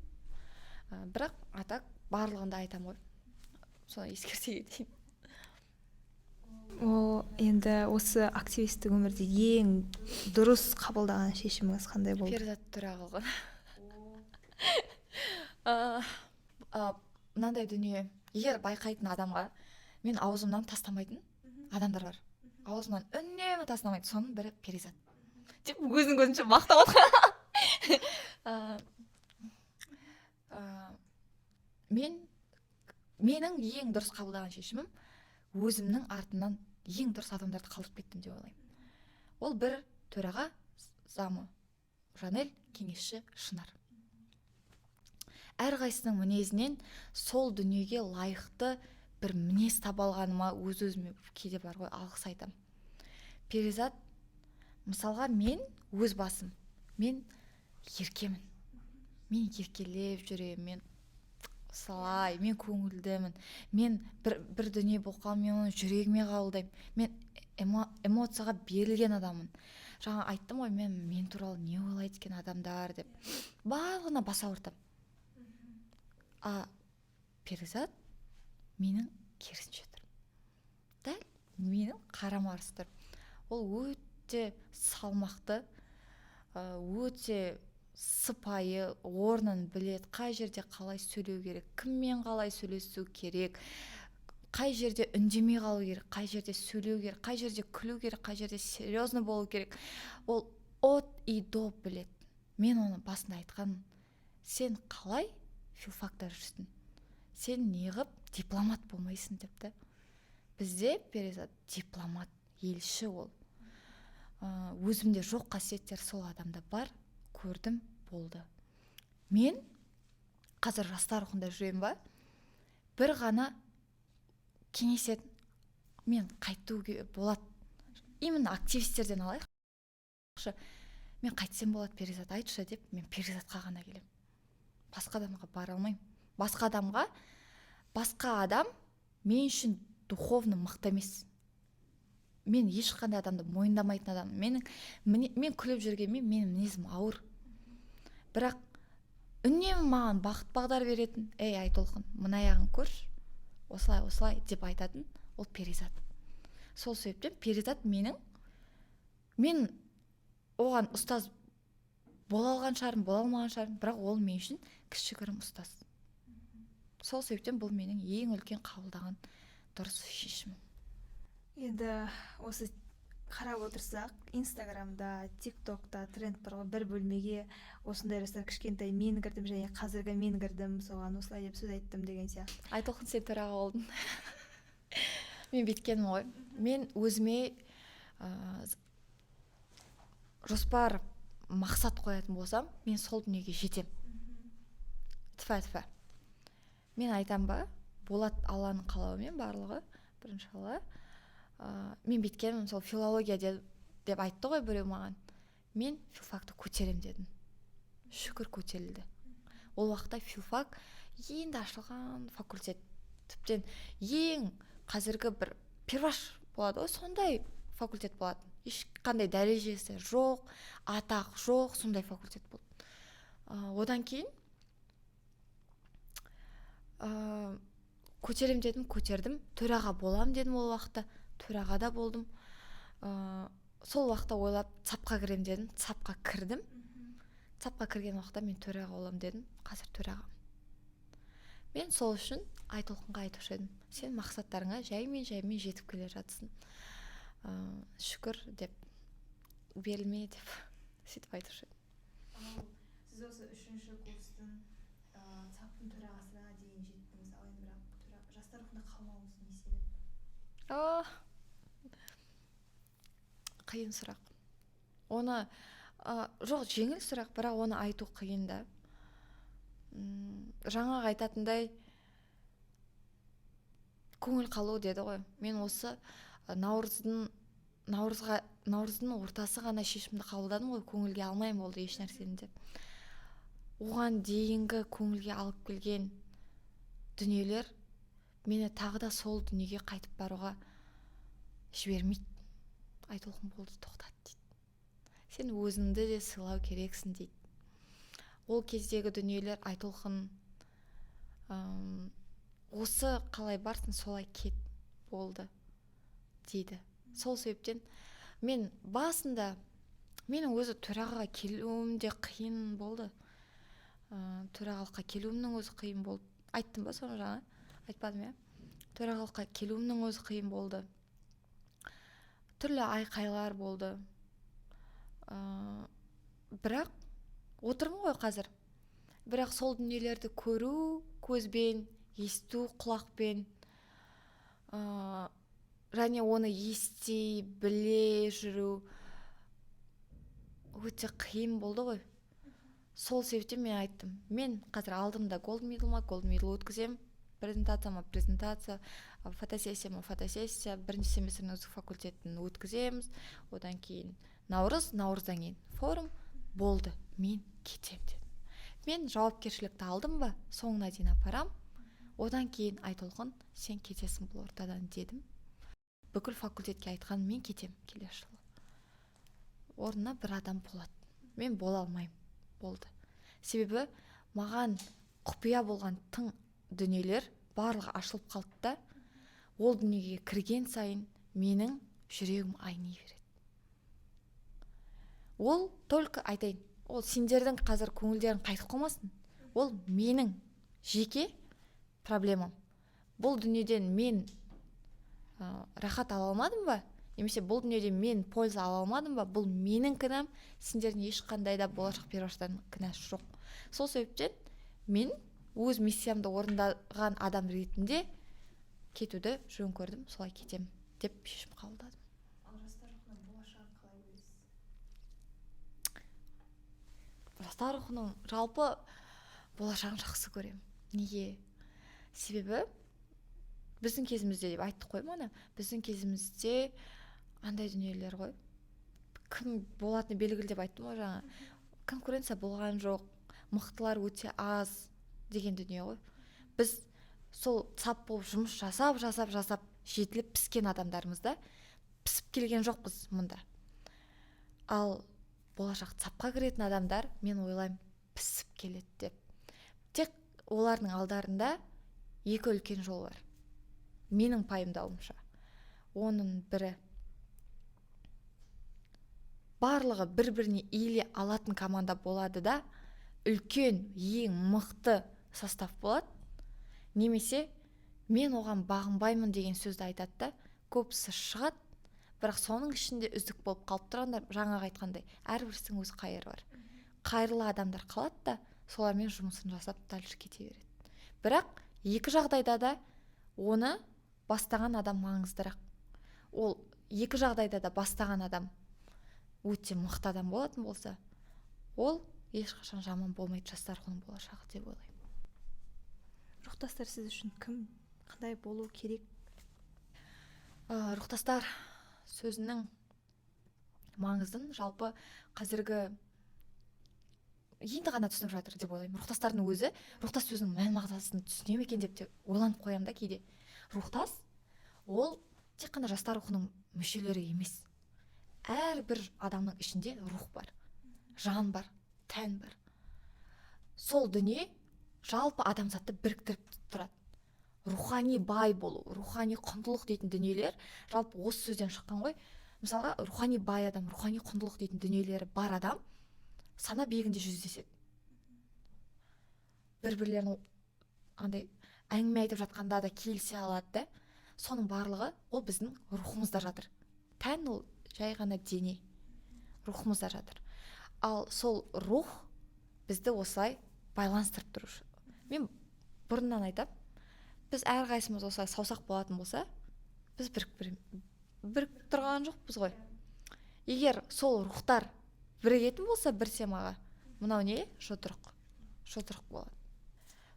Бірақ атак барлығында айтам ғой. Соны ескерсе кетейін. О, енді осы активистік өмірде ең дұрыс қабылдаған шешіміңіз қандай болды? Перизат төраға қалған. Мынандай дүние, егер байқайтын адамға мен аузымнан тастамайтын адамдар бар. Аузымнан үнемі тастамайды. Соның бірі Перизат. Деп өзінің көзінше мақтап отқан. Менің ең дұрыс қабылдаған шешімім өзімнің артынан ең дұрыс адамдарды қалдырып кеттім деп ойлаймын. Ол бір төраға замы Жанель, кеңесші Шынар. Әрқайсының мінезінен сол дүниеге лайықты бір мінез таба алғаныма өз-өзіме кейде бар ғой алғыс айтам. Перизат, мысалға мен өз басым, мен еркемін. Мен еркелеп жүремін, мен салай, мен көңілдімін. Мен бір дүние болған, мен оны жүрегіме қабылдаймын. Мен эмоцияға берілген адаммын. Жаңа айттым ғой, мен туралы не ойлайды екен адамдар деп. Барлығына баса ауыртам. Перизат менің керісінше тұр. Дәл менің қарама-қарсы тұр. Ол өте салмақты, өте сыпайы, орнын білет, қай жерде қалай сөйлеу керек, кіммен қалай сөйлесу керек, қай жерде үндемей қалу керек, қай жерде сөйлеу керек, қай жерде күлу керек, қай жерде серьезно болу керек. Ол от и до білет. Мен оны басында айтқан, сен қалай филфакта жүрсің? Сен неғып дипломат болмайсың депті. Бізде Перизат дипломат, елші ол. Өзімде жоқ қасиеттер сол адамда бар, көрдім, болды. Мен қазір жастар рухында жүремін ба? Бір ғана кеңес ет, мен қайтуге болады. Именно активистерден алайық. Мен қайтсем болады, Перизат айтшы деп, мен Перизатқа ғана келем. Басқа адамға бара алмаймын. Басқа адам мен үшін духовно мықты емес. Мен ешқандай адамды мойындамайтын адам. Мен күліп жүргенмен менің мінезім ауыр. Бірақ үнемі маған бақыт бағдар беретін, ей Айтолқын, мына аяғын көрші, осылай деп айтатын, ол Перизат. Сол себептен Перизат мен оған ұстаз бола алған шығармын, бола алмаған шығармын, бірақ ол мен үшін кішігірім ұстаз. Сол себептен бұл менің ең үлкен қабылдаған дұрыс шешімім. Енді осы қарап отырсақ, Инстаграмда, ТикТокта тренд бар ғой, бір бөлмеге осындай жастар кішкентай мен кірдім және қазіргі мен кірдім, соған осылай деп сөз айттым деген сияқты. Айтолқын, сен төраға болдың. Мен бүйткенмін ғой. Мен өзіме жоспар, мақсат қоятын болсам, мен сол дүниеге жетем. Тфа. Мен айтам ба, болат Алланың қалауымен барлығы, бірінші Алла. Мен бүйткенмін, сол филология деп айтты ғой біреу маған. Мен филфакты көтерем дедім. Шүкір көтерілді. Ол уақытта филфак енді ашылған факультет. Тіптен ең қазіргі бір перваш болады ғой, сондай факультет болады. Ешқандай дәрежесі жоқ, атақ жоқ, сондай факультет болды. Одан кейін көтерем дедім, көтердім. Төраға болам дедім ол уақытта. Төрағада болдым. Сол уақытта ойлап ЦАПқа кірем дедім. ЦАПқа кірдім. ЦАПқа кірген уақытта мен төраға болам дедім. Қазір төрағам. Мен сол үшін Айтолқынға айтушы едім. Сен мақсаттарыңа жаймен жетіп келе жатсың. Шүкір деп, берілме деп сөйтіп айтушы едім. Сіз осы 3-ші курстың ЦАПтың төрағасына дейін жеттіңіз, ал енді бірақ жастар рухында қалмауыңыз не себеп? Қиын сұрақ. Оны жоқ, жеңіл сұрақ, бірақ оны айту қиын да. Жаңа айтатындай көңіл қалу деді ғой. Мен осы наурыздың наурыздың ортасы ғана шешімді қабылдадым ғой, көңілге алмаймын болды еш нәрсені деп. Оған дейінгі көңілге алып келген дүниелер мені тағы да сол дүниеге қайтып баруға жібермейді. Айтолқын болды, тоқтат дейді. Сен өзіңді де сыйлау керексің дейді. Ол кездегі дүниелер Айтолқын, осы қалай барсың солай кет болды дейді. Сол себептен мен басында менің өзі төрағаға келуім де қиын болды. Төрағалыққа келуімнің өзі қиын болды. Айттым ба соны жаңа? Айтпадым, иә? Төрағалыққа келуімнің өзі қиын болды. Түрлі айқайлар болды. Бірақ отырмын ғой қазір. Бірақ сол дүниелерді көру көзбен, есту құлақпен, және оны ести, біле жүру өте қиын болды ғой. Сол себептен мен айттым, мен қазір алдымда голд медал өткізем, презентация, фотосессия, бірінші семестрдің үздік факультетін өткіземіз, одан кейін наурыздан кейін форум болды, мен кетем дедім. Мен жауапкершілікті алдым ба, соңына дейін апарам, одан кейін Айтолқын, сен кетесің бұл ортадан дедім. Бүкіл факультетке айтқан, мен кетем келесі жылы. Орнына бір адам болады. Мен бола алмаймын. Болды. Себебі маған құпия болған тың дүниелер барлығы ашылып қалды да, ол дүниеге кірген сайын менің жүрегім айни береді. Ол только айтайын, ол сендердің қазір көңілдерін қайтып қалмасын. Ол менің жеке проблемам. Бұл дүниеден мен рахат ала алмадым ба? Немесе бұл дүниеден мен польза ала алмадым ба? Бұл менің кінәм, сендердің ешқандай да болашақ перуаштардың кінәсі жоқ. Сол себептен мен өз миссиямды орындаған адам ретінде кетуді жөн көрдім, солай кетем деп шешім қабылдадым. Ал жастар рухының болашағын қалай көресіз? Жастар рухының жалпы болашағын жақсы көремін. Неге? Себебі біздің кезімізде деп айттық қой мана, біздің кезімізде андай дүниелер ғой. Кім болатыны белгілі деп айттым ғой жаңа. Конкуренция болған жоқ, мықтылар өте аз деген дүние ғой. Біз сол сап болып жұмыс жасап, жетіліп піскен адамдармыз да, пісіп келген жоқпыз мұнда. Ал болашақ сапқа кіретін адамдар, мен ойлаймын, пісіп келеді деп. Тек олардың алдарында екі үлкен жол бар. Менің пайымдауымша. Оның бірі барлығы бір-біріне иіле алатын команда болады да, үлкен, ең мықты состав болады. Немесе мен оған бағынбаймын деген сөзді айтады да, көбісі шығады, бірақ соның ішінде үздік болып қалып тұрғандар, жаңағы айтқандай, әрбірінің өз қайыры бар. Қайырлы адамдар қалады да, солармен жұмысын жасап дальше кете береді. Бірақ екі жағдайда да оны бастаған адам маңыздырақ. Ол екі жағдайда да бастаған адам өте мықты адам болатын болса, ол ешқашан жаман болмайды жастар рухының болашағы деп ойлаймын. Рухтастар сіз үшін кім, қандай болу керек? Рухтастар сөзінің маңызын жалпы қазіргі енді ғана түсініп жатыр деп ойлаймын. Рухтастардың өзі, рухтас сөзінің мән мағынасын түсіне ме екен деп те ойланып қоямын да кейде. Рухтас ол тек қана жастар рухының мүшелері емес. Әрбір адамның ішінде рух бар, жан бар, тән бар. Сол дүние жалпы адамзатты біріктіріп тұрады. Рухани бай болу, рухани құндылық дейтін дүниелер жалпы осы сөзден шыққан ғой. Мысалға, рухани бай адам, рухани құндылық дейтін дүниелері бар адам сана биігінде жүздеседі. Бір-бірлерінің андай әңгіме айтып жатқанда да келісе алады да. Соның барлығы ол біздің рухымызда жатыр. Тән ол жай ғана дене, рухымызда жатыр. Ал сол рух бізді осылай байланыстырып тұрушы. Мен бұрыннан айтам, біз әрқайсымыз осылай саусақ болатын болса, біз бірігіп тұрған жоқпыз ғой. Егер сол рухтар бірігетін болса бір темаға, мынау не? Жұдырық болады.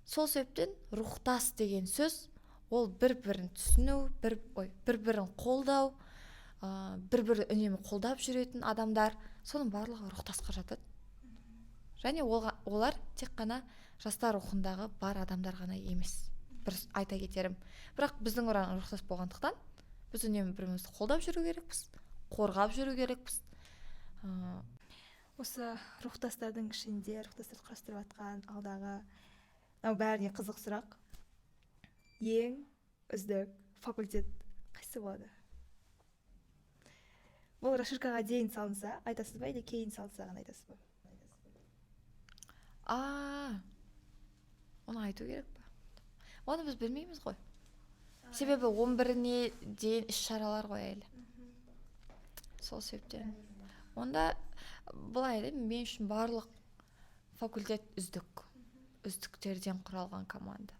Сол себептен рухтас деген сөз ол бір-бірін түсіну, бір-бірін қолдау, бір үнемі қолдап жүретін адамдар, соның барлығы рухтасқа жатады. Және олар тек қана жастар рухындағы бар адамдар ғана емес. Бір айта кетерім, бірақ біздің оран рухтас болғандықтан біз үнемі бірімізді қолдап жүру керекпіз, қорғап жүру керекпіз. Осы рухтастардың ішінде рухтастарды құрастырып жатқан алдағы бәріне қызық сұрақ. Ең үздік факультет қайсы болады? Бұл Рашидкаға дейін салынса айтасыз ба, или кейін салынса ғана айтасыз ба? Оны айту керек па? Оны біз білмейміз ғой. Себебі 11-іне дейін іс-шаралар ғой әлі. Сол себептен. Онда былай деймін, мен үшін барлық факультет үздік. Үздіктерден құралған команда.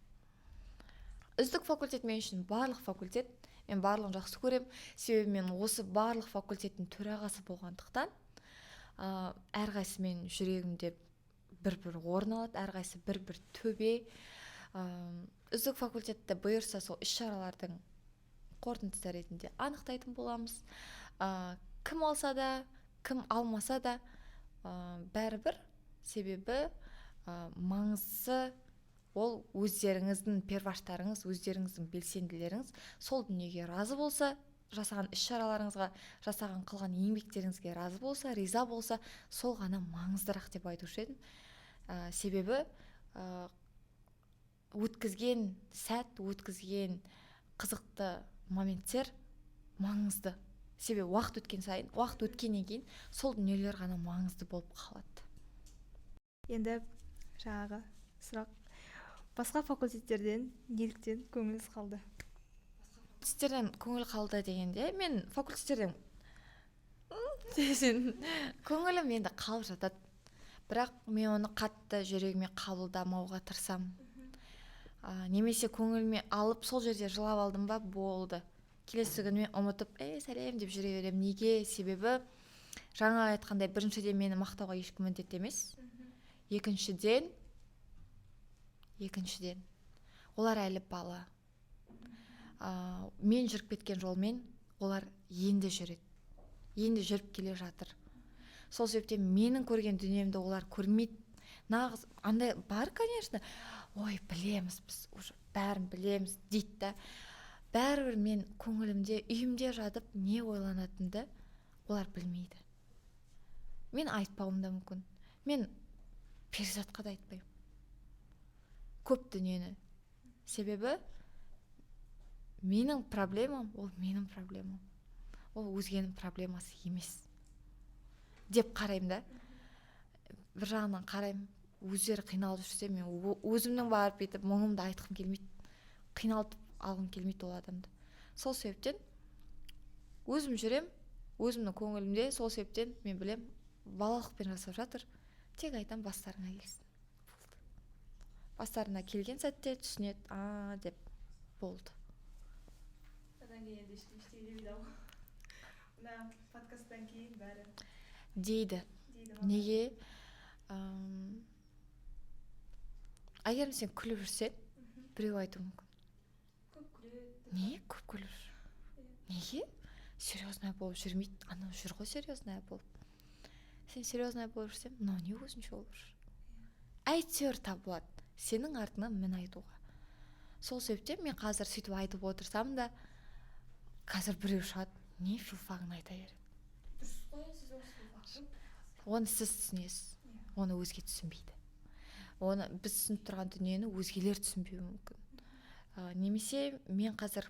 Үздік факультет мен үшін барлық факультет. Мен барлығын жақсы көрем. Себебі мен осы барлық факультеттің төрағасы болғандықтан, әрқайсы мен жүрегімде бір орын алады, әрқайсы бір төбе. Үздік факультетті бұйырса сол іс-шаралардың қорытындысы ретінде анықтайтын боламыз. Кім алса да, кім алмаса да бәрібір, себебі маңызы ол өздеріңіздің перваштарыңыз, өздеріңіздің белсенділеріңіз сол дүниеге разы болса, жасаған іс-шараларыңызға, жасаған қылған еңбектеріңізге разы болса, риза болса, сол ғана маңыздырақ деп айтушы едім. Себебі өткізген сәт, өткізген қызықты моменттер маңызды. Себебі уақыт өткеннен кейін сол дүниелер ғана маңызды болып қалады. Енді жаңағы сұрақ, басқа факультеттерден неліктен көңіліңіз қалды? Факультеттерден көңіл қалды дегенде, мен факультеттерден көңілім енді қалып жатады. Бірақ мен оны қатты жүрегіме қабылдамауға тырысам. Немесе көңіліме алып сол жерде жылап алдым ба, болды. Келесі күні мен ұмытып, сәлем деп жүре берем. Неге? Себебі жаңа айтқандай, біріншіден мені мақтауға ешкім міндетті емес. Екіншіден олар әлі бала. Мен жүріп кеткен жолмен олар енді жүреді. Енді жүріп келе жатыр. Сол себептен менің көрген дүниемді олар көрмейді. Нағыз андай бар, конечно. Ой, білеміз, біз уже бәрін білеміз дейді да. Бәрібір мен көңілімде, үйімде жатып не ойланатынды олар білмейді. Мен айтпауым да мүмкін. Мен перизатқа да айтпаймын. Көп дүниені. Себебі менің проблемам, ол менің проблемам. Ол өзгенің проблемасы емес. Деп қараймын да. Бір жағынан қараймын, өздері қиналып жүрсе, мен өзімнің барып етіп, мұңымды айтқым келмейді. Қиналтып алғым келмейді ол адамды. Сол себептен өзім жүрем, өзімнің көңілімде, сол себептен мен білем, балалықпен жасап жатыр. Тек айтам, бастарыңа келсін. Бастарына келген сәтте түсінеді, деп болды. Одан кейін де ештеңе демейді ау. Мына подкасттан кейін бәрі дейді. Неге? Егер сен күліп жүрсең, біреу айтуы мүмкін. көп күледі. Не? Көп күліп жүр. Неге? Серьезная болып жүрмейді. Анау жүр ғой серьезная болып. Сен серьезная болып жүрсең, мынау не өзінше болып жүр. Әйтеуір табылады. Сенің артыңнан мен айтуға. Сол себептен мен қазір сөйтіп айтып отырсам да, қазір біреу шығады, не филфагын айта береді. Оны сіз түсінесіз, оны өзге түсінбейді. Оны біз түсініп тұрған дүниені өзгелер түсінбеуі мүмкін. Немесе мен қазір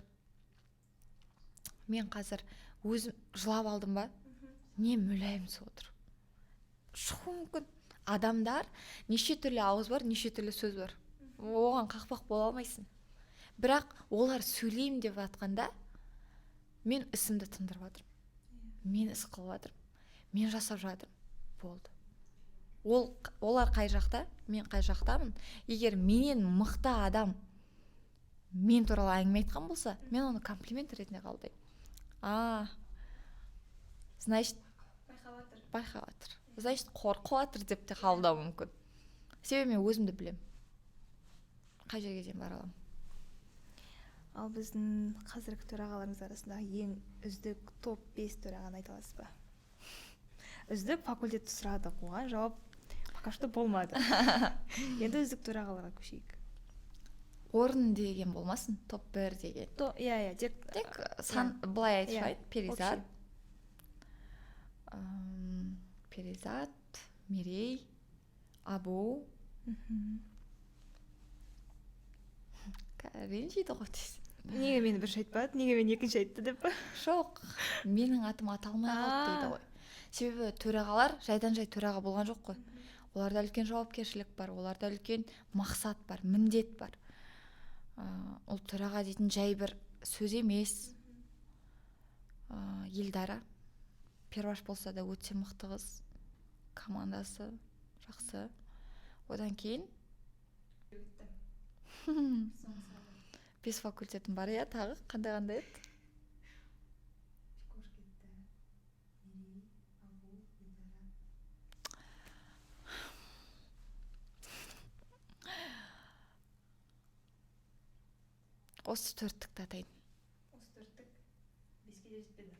өзім жылап алдым ба, не мүләйімсіз отыр. Шығу мүмкін. Адамдар неше түрлі ауыз бар, неше түрлі сөз бар. Оған қақпақ бола алмайсың. Бірақ олар сөйлейім деп жатқанда, мен ісімді тындырып жатырмын. Мен іс қылып жатырмын. Мен жасап жатырмын. Болды. Олар қай жақта, мен қай жақтамын. Егер менен мықты адам мен туралы әңгіме айтқан болса, мен оны комплимент ретінде қабылдаймын. Значит, байқап жатыр. Значит, қорқып жатыр деп те қабылдау мүмкін. Себебі мен өзімді білем. Қай жерге дейін бара аламын. Ал біздің қазіргі төрағаларыңыз арасындағы ең үздік топ 5 төрағаны айта аласыз ба? Үздік факультетті сұрадық, оған жауап пока что болмады. Енді үздік төрағаларға көшейік. Орын деген болмасын, топ 1 деген. Иә, тек сан былай айтайын, Перизат. Перизат, Мерей, Абу. Ренжиді ғой дейсің. Неге мені бірінші айтпады, неге мені екінші айтты деп па? Жоқ, менің атым аталмай қалды дейді ғой. Себебі төрағалар жайдан жай төраға болған жоқ қой. Оларда үлкен жауапкершілік бар, оларда үлкен мақсат бар, міндет бар. Ол төраға дейтін жай бір сөз емес. Елдара перваш болса да өте мықты қыз, командасы жақсы. Одан кейін 5 факультетім бар, иә, тағы қандай еді? Осы 4-тікті атайын. Осы 4-тік 5-ке де жетпеді.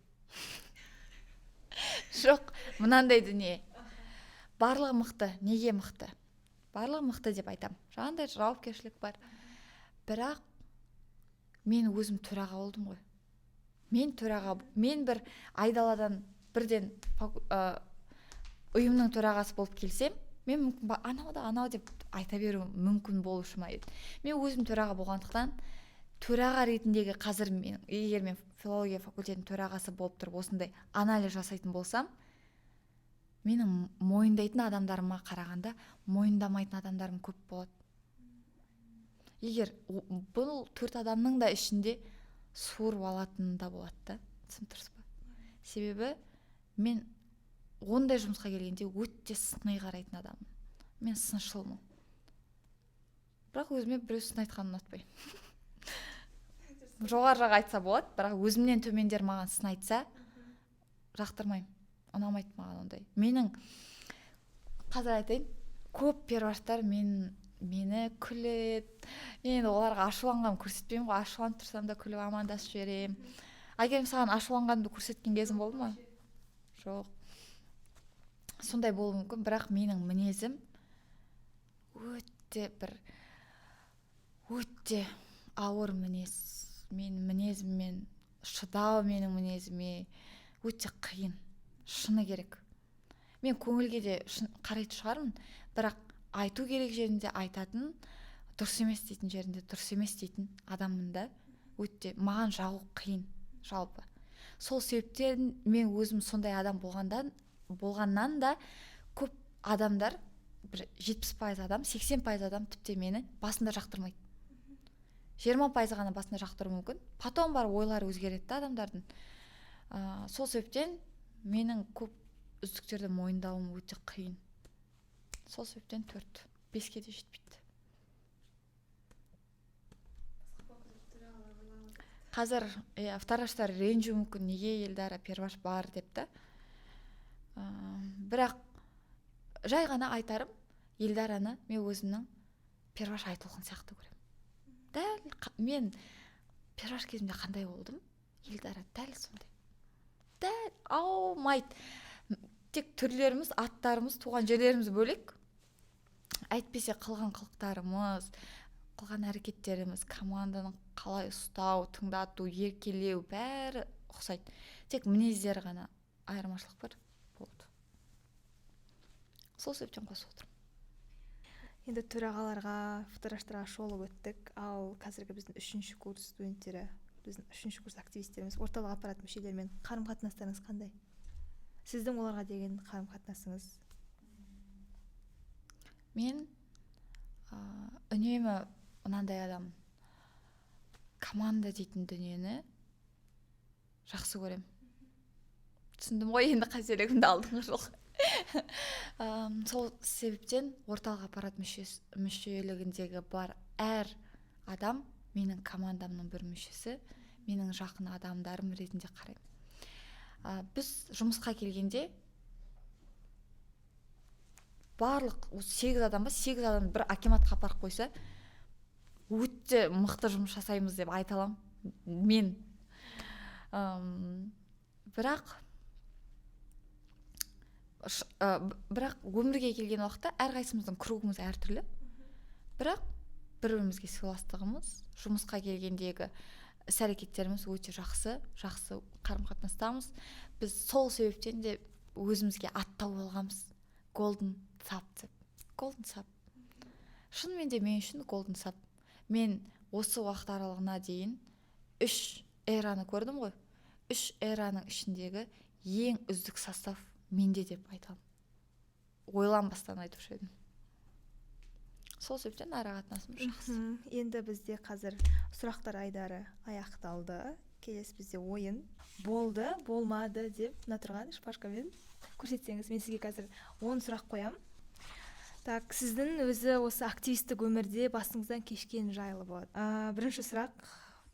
Жоқ, мынандай дүние. Барлығы мықты, неге мықты? Барлығы мықты деп айтам. Жаңағындай жауапкершілік бар. Бірақ мен өзім төраға болдым ғой. Мен бір айдаладан бірден ұйымның төрағасы болып келсем, мен мүмкін анау деп айта беру мүмкін болушы ма еді. Мен өзім төраға болғандықтан, төраға ретіндегі қазір егер мен филология факультетінің төрағасы болып тұрып осындай анализ жасайтын болсам, менің мойындайтын адамдарыма қарағанда мойындамайтын адамдарым көп болады. Егер бұл 4 адамның да ішінде суырып алатын да болады да, түсініп тұрсыз ба? Себебі мен ондай жұмысқа келгенде өте сыни қарайтын адаммын. Мен сыншылмын. Бірақ өзіме біреу сын айтқанын ұнатпаймын. Жоғары жақ айтса болады, бірақ өзімнен төмендер маған сын айтса, жақтырмаймын. Ұнамайды маған ондай. Менің қазір айтайын, көп перваштар мені күлет. Мен оларға ашуланғанымды көрсетпеймін ғой, ашуланып тұрсам да күліп амандасып жіберем. Әкем саған ашуланғанымды көрсеткен кезім болды ма? Жоқ. Сондай болуы мүмкін, бірақ менің мінезім өте ауыр мінез. Менің мінезіммен шыдау менің мінезіме өте қиын. Шыны керек. Мен көңілге де қарайтын шығармын, бірақ айту керек жерінде айтатын, дұрыс емес дейтін жерінде дұрыс емес дейтін адаммын да. Өте маған жағу қиын, жалпы. Сол себептен мен өзім сондай адам болғаннан да көп адамдар, 70% адам, 80% адам тіпті мені басында жақтырмайды. 20% ғана басында жақтыру мүмкін. Потом бар ойлары өзгереді адамдардың. Сол себептен менің көп үздіктерді мойындауым өте қиын. Сол себептен 4, 5-ке де жетпейді. Қазір втораштар ренжу мүмкін, неге Елдара перваш бар деп та. Бірақ жай ғана айтарым, Елдараны мен өзімнің перваш айтылған сияқты көрем. Дәл мен перваш кезімде қандай болдым, Елдара дәл сондай. Дәл аумайды. Тек түрлеріміз, аттарымыз, туған жерлеріміз бөлек. Әйтпесе қылған қылықтарымыз, қылған әрекеттеріміз, команданың қалай ұстау, тыңдату, еркелеу, бәрі ұқсайды. Тек мінездер ғана айырмашылық бар болды. Сол себептен қосып отырмын. Енді төрағаларға, фотораштарға шолып өттік. Ал қазіргі біздің 3-ші курс студенттері, біздің 3-ші курс активистеріміз, орталық аппарат мүшелерімен қарым-қатынастарыңыз қандай? Сіздің оларға деген қарым-қатынасыңыз? Мен үнемі мынандай адам, команда дейтін дүниені жақсы көрем. Түсіндім ғой, енді қателігімді алдыңғы жоқ. Сол себептен орталық аппарат мүшелігіндегі бар әр адам менің командамның бір мүшесі, менің жақын адамдарым ретінде қараймын. Біз жұмысқа келгенде барлық 8 адам бір акиматқа апарып қойса, өте мықты жұмыс жасаймыз деп айта аламын мен. Бірақ өмірге келген уақытта әрқайсымыздың кругымыз әртүрлі. Бірақ бір-бірімізге сыйластығымыз, жұмысқа келгендегі іс-әрекеттеріміз өте жақсы қарым-қатынастамыз. Біз сол себептен де өзімізге ат тауып алғанбыз. Golden Sap деп. Golden Sap. Шынымен де мен үшін Golden Sap. Мен осы уақыт аралығына дейін 3 эраны көрдім ғой. 3 эраның ішіндегі ең үздік состав менде деп айтамын. Ойланбастан айтушы едім. Сол себептен ара-қатынасым жақсы. Енді бізде қазір сұрақтар айдары аяқталды. Келесі бізде ойын болды, болмады деп мына тұрған шпажкамен көрсетсеңіз, мен сізге қазір 10 сұрақ қоям. Так, сіздің өзі осы активистік өмірде басыңыздан кешкен жайлы болады. Бірінші сұрақ,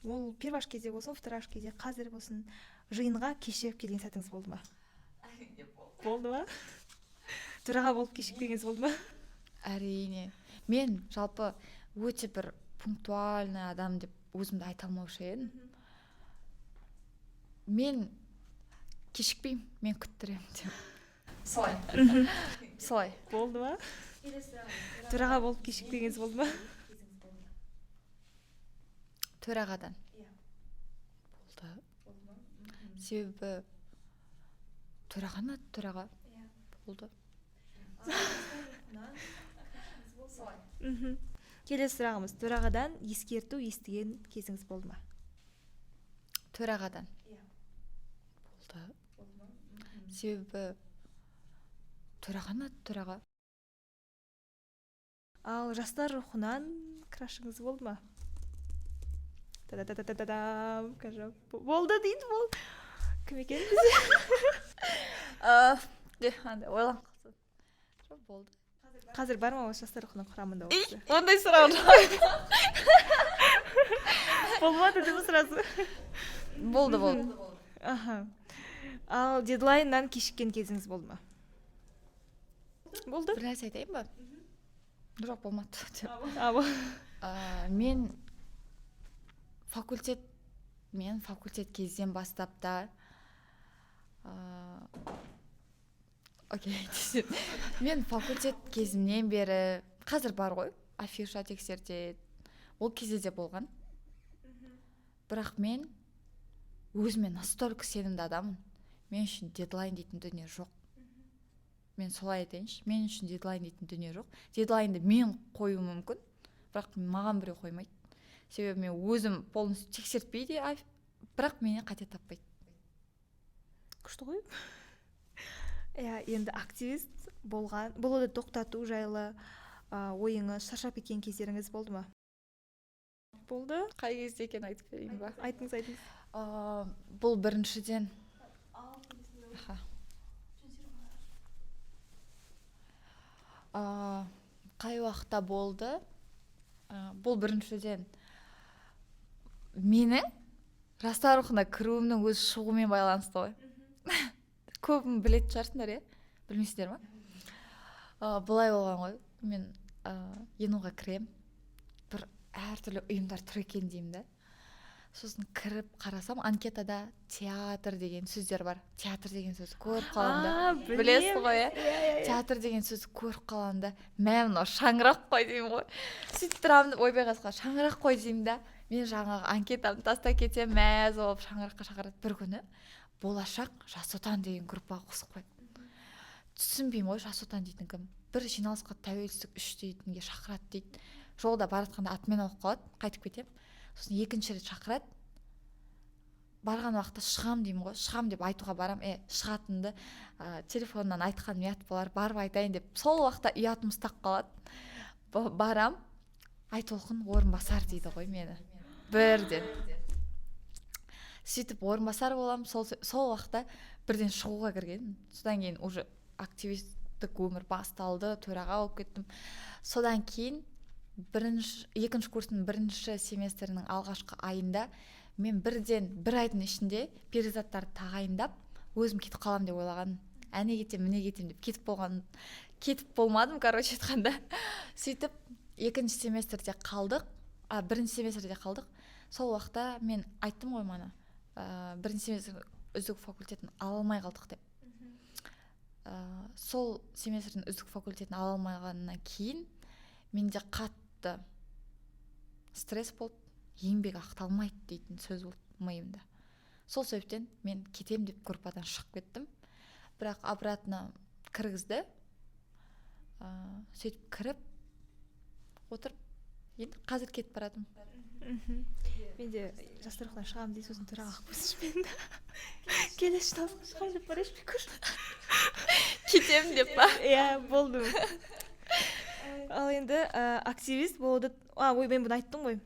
ол перваш кезде болсын, втораш кезде, қазір болсын, жиынға кешігіп келген сәтіңіз болды ма? Болды ма? Төраға болып кешігіп келгеніңіз болды ма? Әрине. Мен жалпы өте бір пунктуальный адам деп өзімді айта алмаушы едім. Мен кешікпеймін, мен күттіремін деп. Солай. Болды ма? Төраға болып кешігіп келгеніңіз болды ма? Төрағадан. Болды. Себебі төраға болды. Келесі сұрағымыз, төрағадан ескерту естіген кезіңіз болды ма? Төрағадан. Болды. Себебі төраға. Ал жастар рухынан крашыңыз болды ма? Та-да-да-да-да-дам, кажа. Болды дейді бұл. Кім екен? Ойлан қалсын. Жоқ, болды. Қазір бар ма осы жастар рухының құрамында осы? Ондай сұрақ жоқ. Болмады деп сұрасы. Болды. Аха. Ал дедлайннан кешіккен кезіңіз болды ма? Болды. Бір нәрсе айтайын ба? Жоқ, болмады. Мен факультет кезден бастап та мен факультет кезімнен бері қазір бар ғой, афиша тексертеді. Ол кезде де болған. Бірақ мен өзіме настолько сенімді адаммын. Мен үшін дедлайн дейтін дүние жоқ. Мен солай айтайыншы. Мен үшін дедлайн дейтін дүние жоқ. Дедлайнды мен қою мүмкін, бірақ маған біреу қоймайды. Себебі мен өзім полностью тексертпейді, бірақ менен қате таппайды. Күшті ғой. Енді активист болған, болуды тоқтату жайлы ойыңыз, шаршап кеткен кездеріңіз болды ма? Болды. Қай кезде екен айтып берейін ба? Айтыңыз. Бұл біріншіден. Қай уақытта болды? Бұл біріншіден менің жастар рухына кіруімнің өз шығуымен байланысты ғой. Көбін білетін шығарсыңдар, білмейсіңдер ма? Бұлай болған ғой. Мен енуға кірем, бір әртүрлі ұйымдар тұр екен деймін да. Сосын кіріп қарасам, анкетада театр деген сөздер бар. Театр деген сөз көріп қаламда. Білесіз ғой, театр деген сөз көріп қаламда. Мен шаңырақ қой деймін ғой. Сөйтіп тұрамын, ойбай қасқа шаңырақ қой деймін да. Мен жаңағы анкетамды тастап кетем, мәз болып шаңыраққа шақырады. Bir күні болашақ Жас Отан деген группаға қосып қойды. Түсінбеймін ғой, Жас Отан дейтін кім? Бір жиналысқа тәуелсіздік 3 дейтінге шақырады дейді. Жолда баратқанда атымен алып қалады, қайтып кетем. Сосын екінші рет шақырады. Барған уақытта шығам деймін ғой. Шығам деп айтуға барам. Шығатынды телефоннан айтқан ұят болар, барып айтайын деп. Сол уақытта ұятым ұстап қалады. Барам. Айтолқын орынбасар дейді ғой мені. Бірден. Сөйтіп орынбасар болам. Сол уақытта бірден шығуға кірген. Содан кейін уже активистік өмір басталды, төраға болып кеттім. Содан кейін екінші курстың бірінші семестрінің алғашқы айында мен бірден бір айдың ішінде перизаттарды тағайындап өзім кетіп қалам деп ойлаған. Әне кетем, міне кетем деп кетіп болмадым, короче айтқанда. Сөйтіп екінші семестрде қалдық. бірінші семестрде қалдық. Сол уақытта мен айттым ғой мана, бірінші семестр үздік факультетін ала алмай қалдық деп. Сол семестрдің үздік факультетін ала алмағаннан кейін менде қатты стресс болды, еңбек ақталмайды дейтін сөз болды миымда. Сол себептен мен кетем деп группадан шығып кеттім. Бірақ обратно кіргізді. Сөйтіп кіріп отырып, енді қазір кетіп барадым. Мен де жастар рухынан шығамын дей сосын тұра қалып қойсыншы мен де. Келесі жылы шығамын деп бара жүрмей Кетем деп па? Иә, болды. Ал енді активист болуды, мен бұны айттым ғой.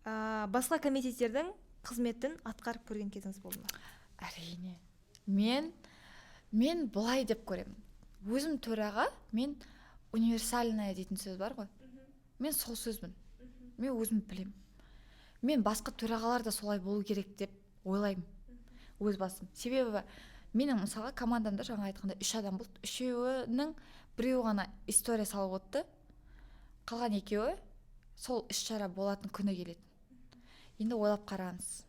Басқа комитеттердің қызметін атқарып көрген кезіңіз болды ма? Әрине. Мен бұлай деп көремін. Өзім төраға, мен универсальная дейтін сөз бар ғой. Мен сол сөзбін. Мен өзім білем. Мен басқа төрағалар да солай болу керек деп ойлаймын. Өз басым. Себебі менің мысалға командамда жаңа айтқанда 3 адам болды. 3-еуінің біреуі ғана история салып отты. Қалған 2-еуі сол іс-шара болатын күні келеді. Енді ойлап қараңыз.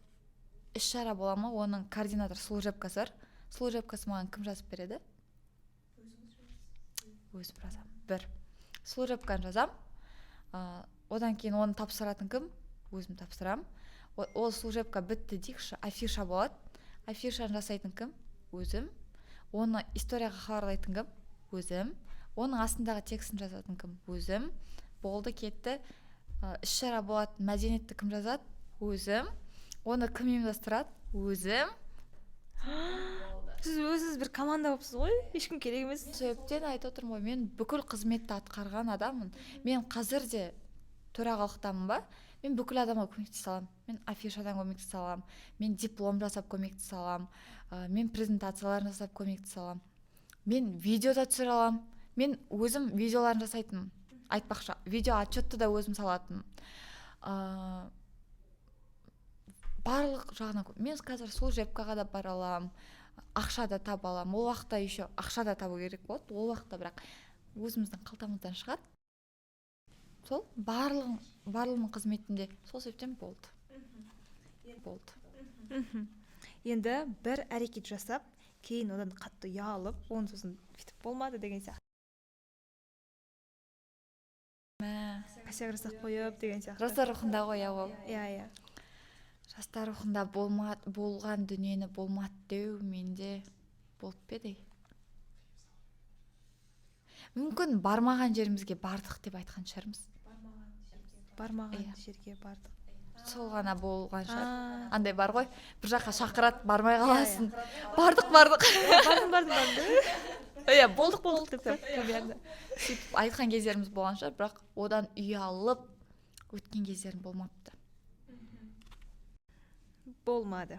Іс-шара бола ма, оның координатор служебкасы бар. Служебкасы маған кім жазып береді? Өзім жазам. Бір. Служебканы жазам. Одан кейін оны тапсыратын кім? Өзім тапсырам. Ол служебка бітті дейікші, афиша болады. Афишаны жасайтын кім? Өзім. Оны историяға хабарлайтын кім? Өзім. Оның астындағы текстін жазатын кім? Өзім. Болды, кетті. Іс-шара болады, мәдениетті кім жазады? Өзім. Оны кім ұйымдастырады? Өзім. Сіз өзіңіз бір команда болыпсыз ғой, ешкім керек емес. Себептен айтып отырмын ғой, мен бүкіл қызметті атқарған адаммын. Мен қазір де төрағалықтамын ба? Мен бүкіл адамға көмектесе аламын. Мен афишадан көмектесе аламын. Мен диплом жасап көмектесе аламын. Мен презентацияларын жасап көмектесе аламын. Мен видеода түсіре аламын. Мен өзім видеоларын жасайтынмын. Айтпақшы, видео отчетты да өзім салатынмын. Барлық жағынан мен қазір служебкаға да бара аламын. Ақша да таба аламын. Ол уақытта еще ақша да табу керек болады. Ол уақытта бірақ өзіміздің қалтамыздан шығады. Сол барлығының қызметінде сол себептен болды. Енді бір әрекет жасап, кейін одан қатты ұялып, оны сосын бүйтіп болмады деген сияқты. Косяк жасап қойып деген сияқты. Жастар рухында ғой ол. Иә. Жастар рухында болған дүниені болмады деу менде болып педі. Мүмкін бармаған жерімізге бардық деп айтқан шығармыз. Бармаған жерге бардық. Сол ғана болған шығар. Андай бар ғой, бір жаққа шақырады, бармай қаласың. Бардық. Иә, болдық деп сөйтіп айтқан кездеріміз болған шығар, бірақ одан ұялып өткен кездерім болмапты. Болмады.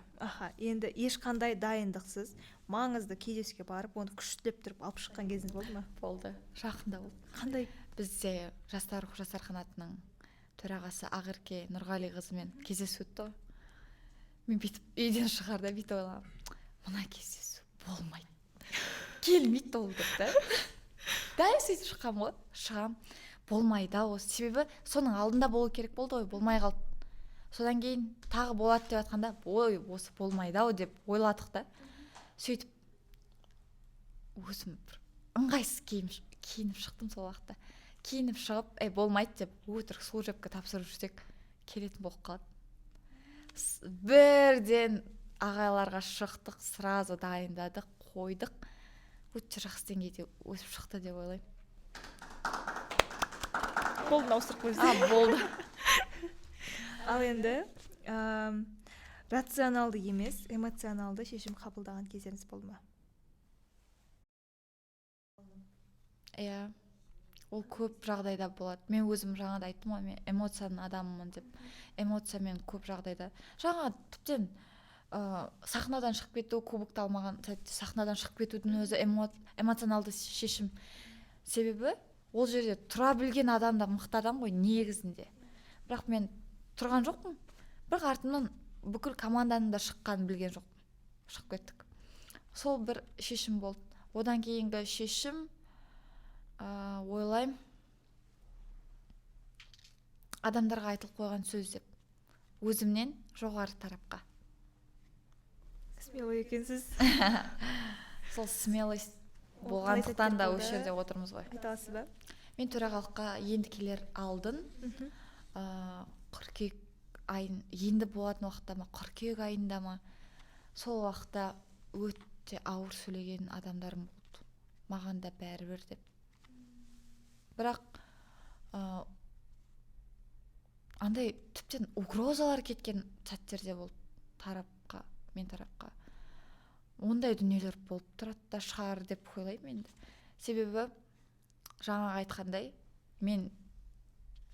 Енді ешқандай дайындықсыз маңызды кездесуге барып, оны күштілеп тұрып алып шыққан кезіңіз болды ма? Болды. Жақында болды. Қандай? Бізде жастар қанатының төрағасы Ақерке Нұрғали қызымен кездесу өтті. Мен бүйтіп үйден шығарда бүйтіп ойлағам. Мына кездесу болмайды. Келмейді ол деп та. Дәл сөйтіп шыққам ғой. Шығам. Болмайды осы. Себебі соның алдында болу керек болды ғой, болмай қалды. Содан кейін тағы болады деп жатқанда, ой, осы болмайды ау деп ойладық та. Сөйтіп өзім бір ыңғайсыз киініп шықтым сол уақытта. Киініп шығып, болмайды деп өтірік служебка тапсырып жүрсек келетін болып қалады. Бірден ағайларға шықтық, сразу дайындадық, қойдық. Өте жақсы деңгейде өсіп шықты деп ойлаймын. Қолын ауыстырып қойсыз. Болды. Ал енді рационалды емес, эмоционалды шешім қабылдаған кездеріңіз болды ма? Иә, ол көп жағдайда болады. Мен өзім жаңада айттым ғой, мен эмоцияның адамымын деп. Эмоциямен көп жағдайда. Жаңа тіптен сахнадан шығып кету, кубокты алмаған сәтте сахнадан шығып кетудің өзі эмоционалды шешім. Себебі ол жерде тұра білген адам да мықты адам ғой негізінде. Бірақ мен тұрған жоқпын. Бірақ артымнан бүкіл команданың да шыққанын білген жоқпын. Шығып кеттік. Сол бір шешім болды. Одан кейінгі шешім ойлаймын адамдарға айтылып қойған сөз деп өзімнен жоғары тарапқа. Смелый екенсіз. Сол смелость Ол қалай болғандықтан да сәттер осы болды? жерде отырмыз ғой. Айта аласыз ба? Мен төрағалыққа енді келер алдын қыркүйек айын енді болатын уақытта ма, қыркүйек айында ма, сол уақытта өте ауыр сөйлеген адамдарым болды. Маған да бәрібір деп. Бірақ андай тіптен угрозалар кеткен сәттерде болды тарапқа, мен тарапқа. Ондай дүниелер болып тұрады да шығар деп ойлаймын енді. Себебі жаңа айтқандай, мен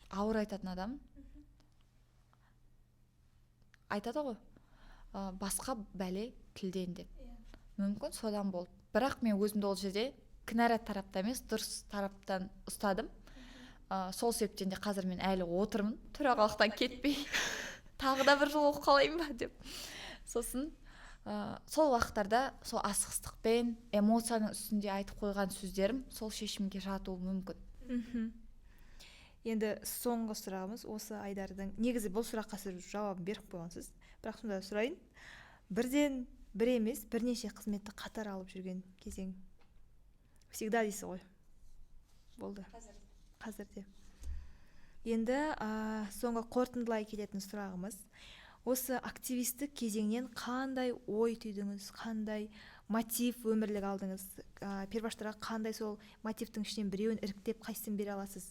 ауыр айтатын адам. Айтады ғой, басқа бәле тілден деп. Мүмкін содан болды. Бірақ мен өзімді ол жерде кінәрат тарапта емес, дұрыс тараптан ұстадым. Сол себептен де қазір мен әлі отырмын, төрағалықтан кетпей. Тағы да бір жыл оқып қалайын ба деп. Сосын сол уақыттарда сол асығыстықпен, эмоцияның үстінде айтып қойған сөздерім сол шешімге жатуы мүмкін. Енді соңғы сұрағымыз осы Айдардың. Негізі бұл сұраққа сіз жауабын беріп қойғансыз. Бірақ сонда сұрайын. Бірден бір емес, бірнеше қызметті қатар алып жүрген кезең. Всегда дейсіз ғой. Болды. Қазірде. Енді соңғы қорытындылай келетін сұрағымыз. Осы активистік кезеңнен қандай ой түйдіңіз, қандай мотив өмірлік алдыңыз? Перваштарға қандай сол мотивтің ішінен біреуін іріктеп қайсысын бере аласыз?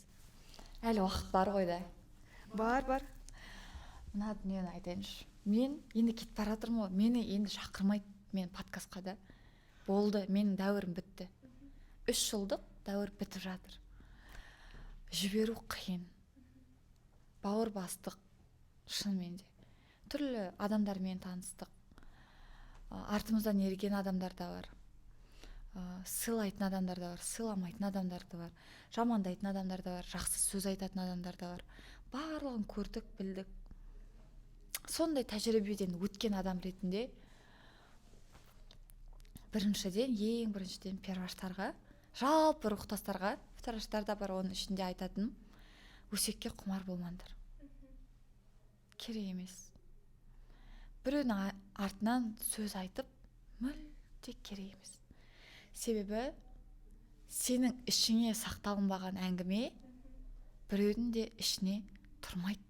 Әлі уақыт бар ғой да. Бар. Мына дүниені айтайыншы. Мен енді кетіп бара жатырмын ғой. Мені енді шақырмайды мен подкастқа да. Болды, менің дәуірім бітті. 3 жылдық дәуір бітіп жатыр. Жіберу қиын. Бауыр бастық, шынымен де. Түрлі адамдармен таныстық. Артымыздан ерген адамдар да бар. Сыйлайтын адамдар да бар, сыйламайтын адамдар да бар, жамандайтын адамдар да бар, жақсы сөз айтатын адамдар да бар. Барлығын көрдік, білдік. Сондай тәжірибеден өткен адам ретінде ең біріншіден перваштарға, жалпы рухтастарға, втораштар да бар, оның ішінде айтатын, өсекке құмар болмаңдар. Керек емес. Біреудің артынан сөз айтып, мүлде керек емес. Себебі сенің ішіңе сақталынбаған әңгіме біреудің де ішіне тұрмайды.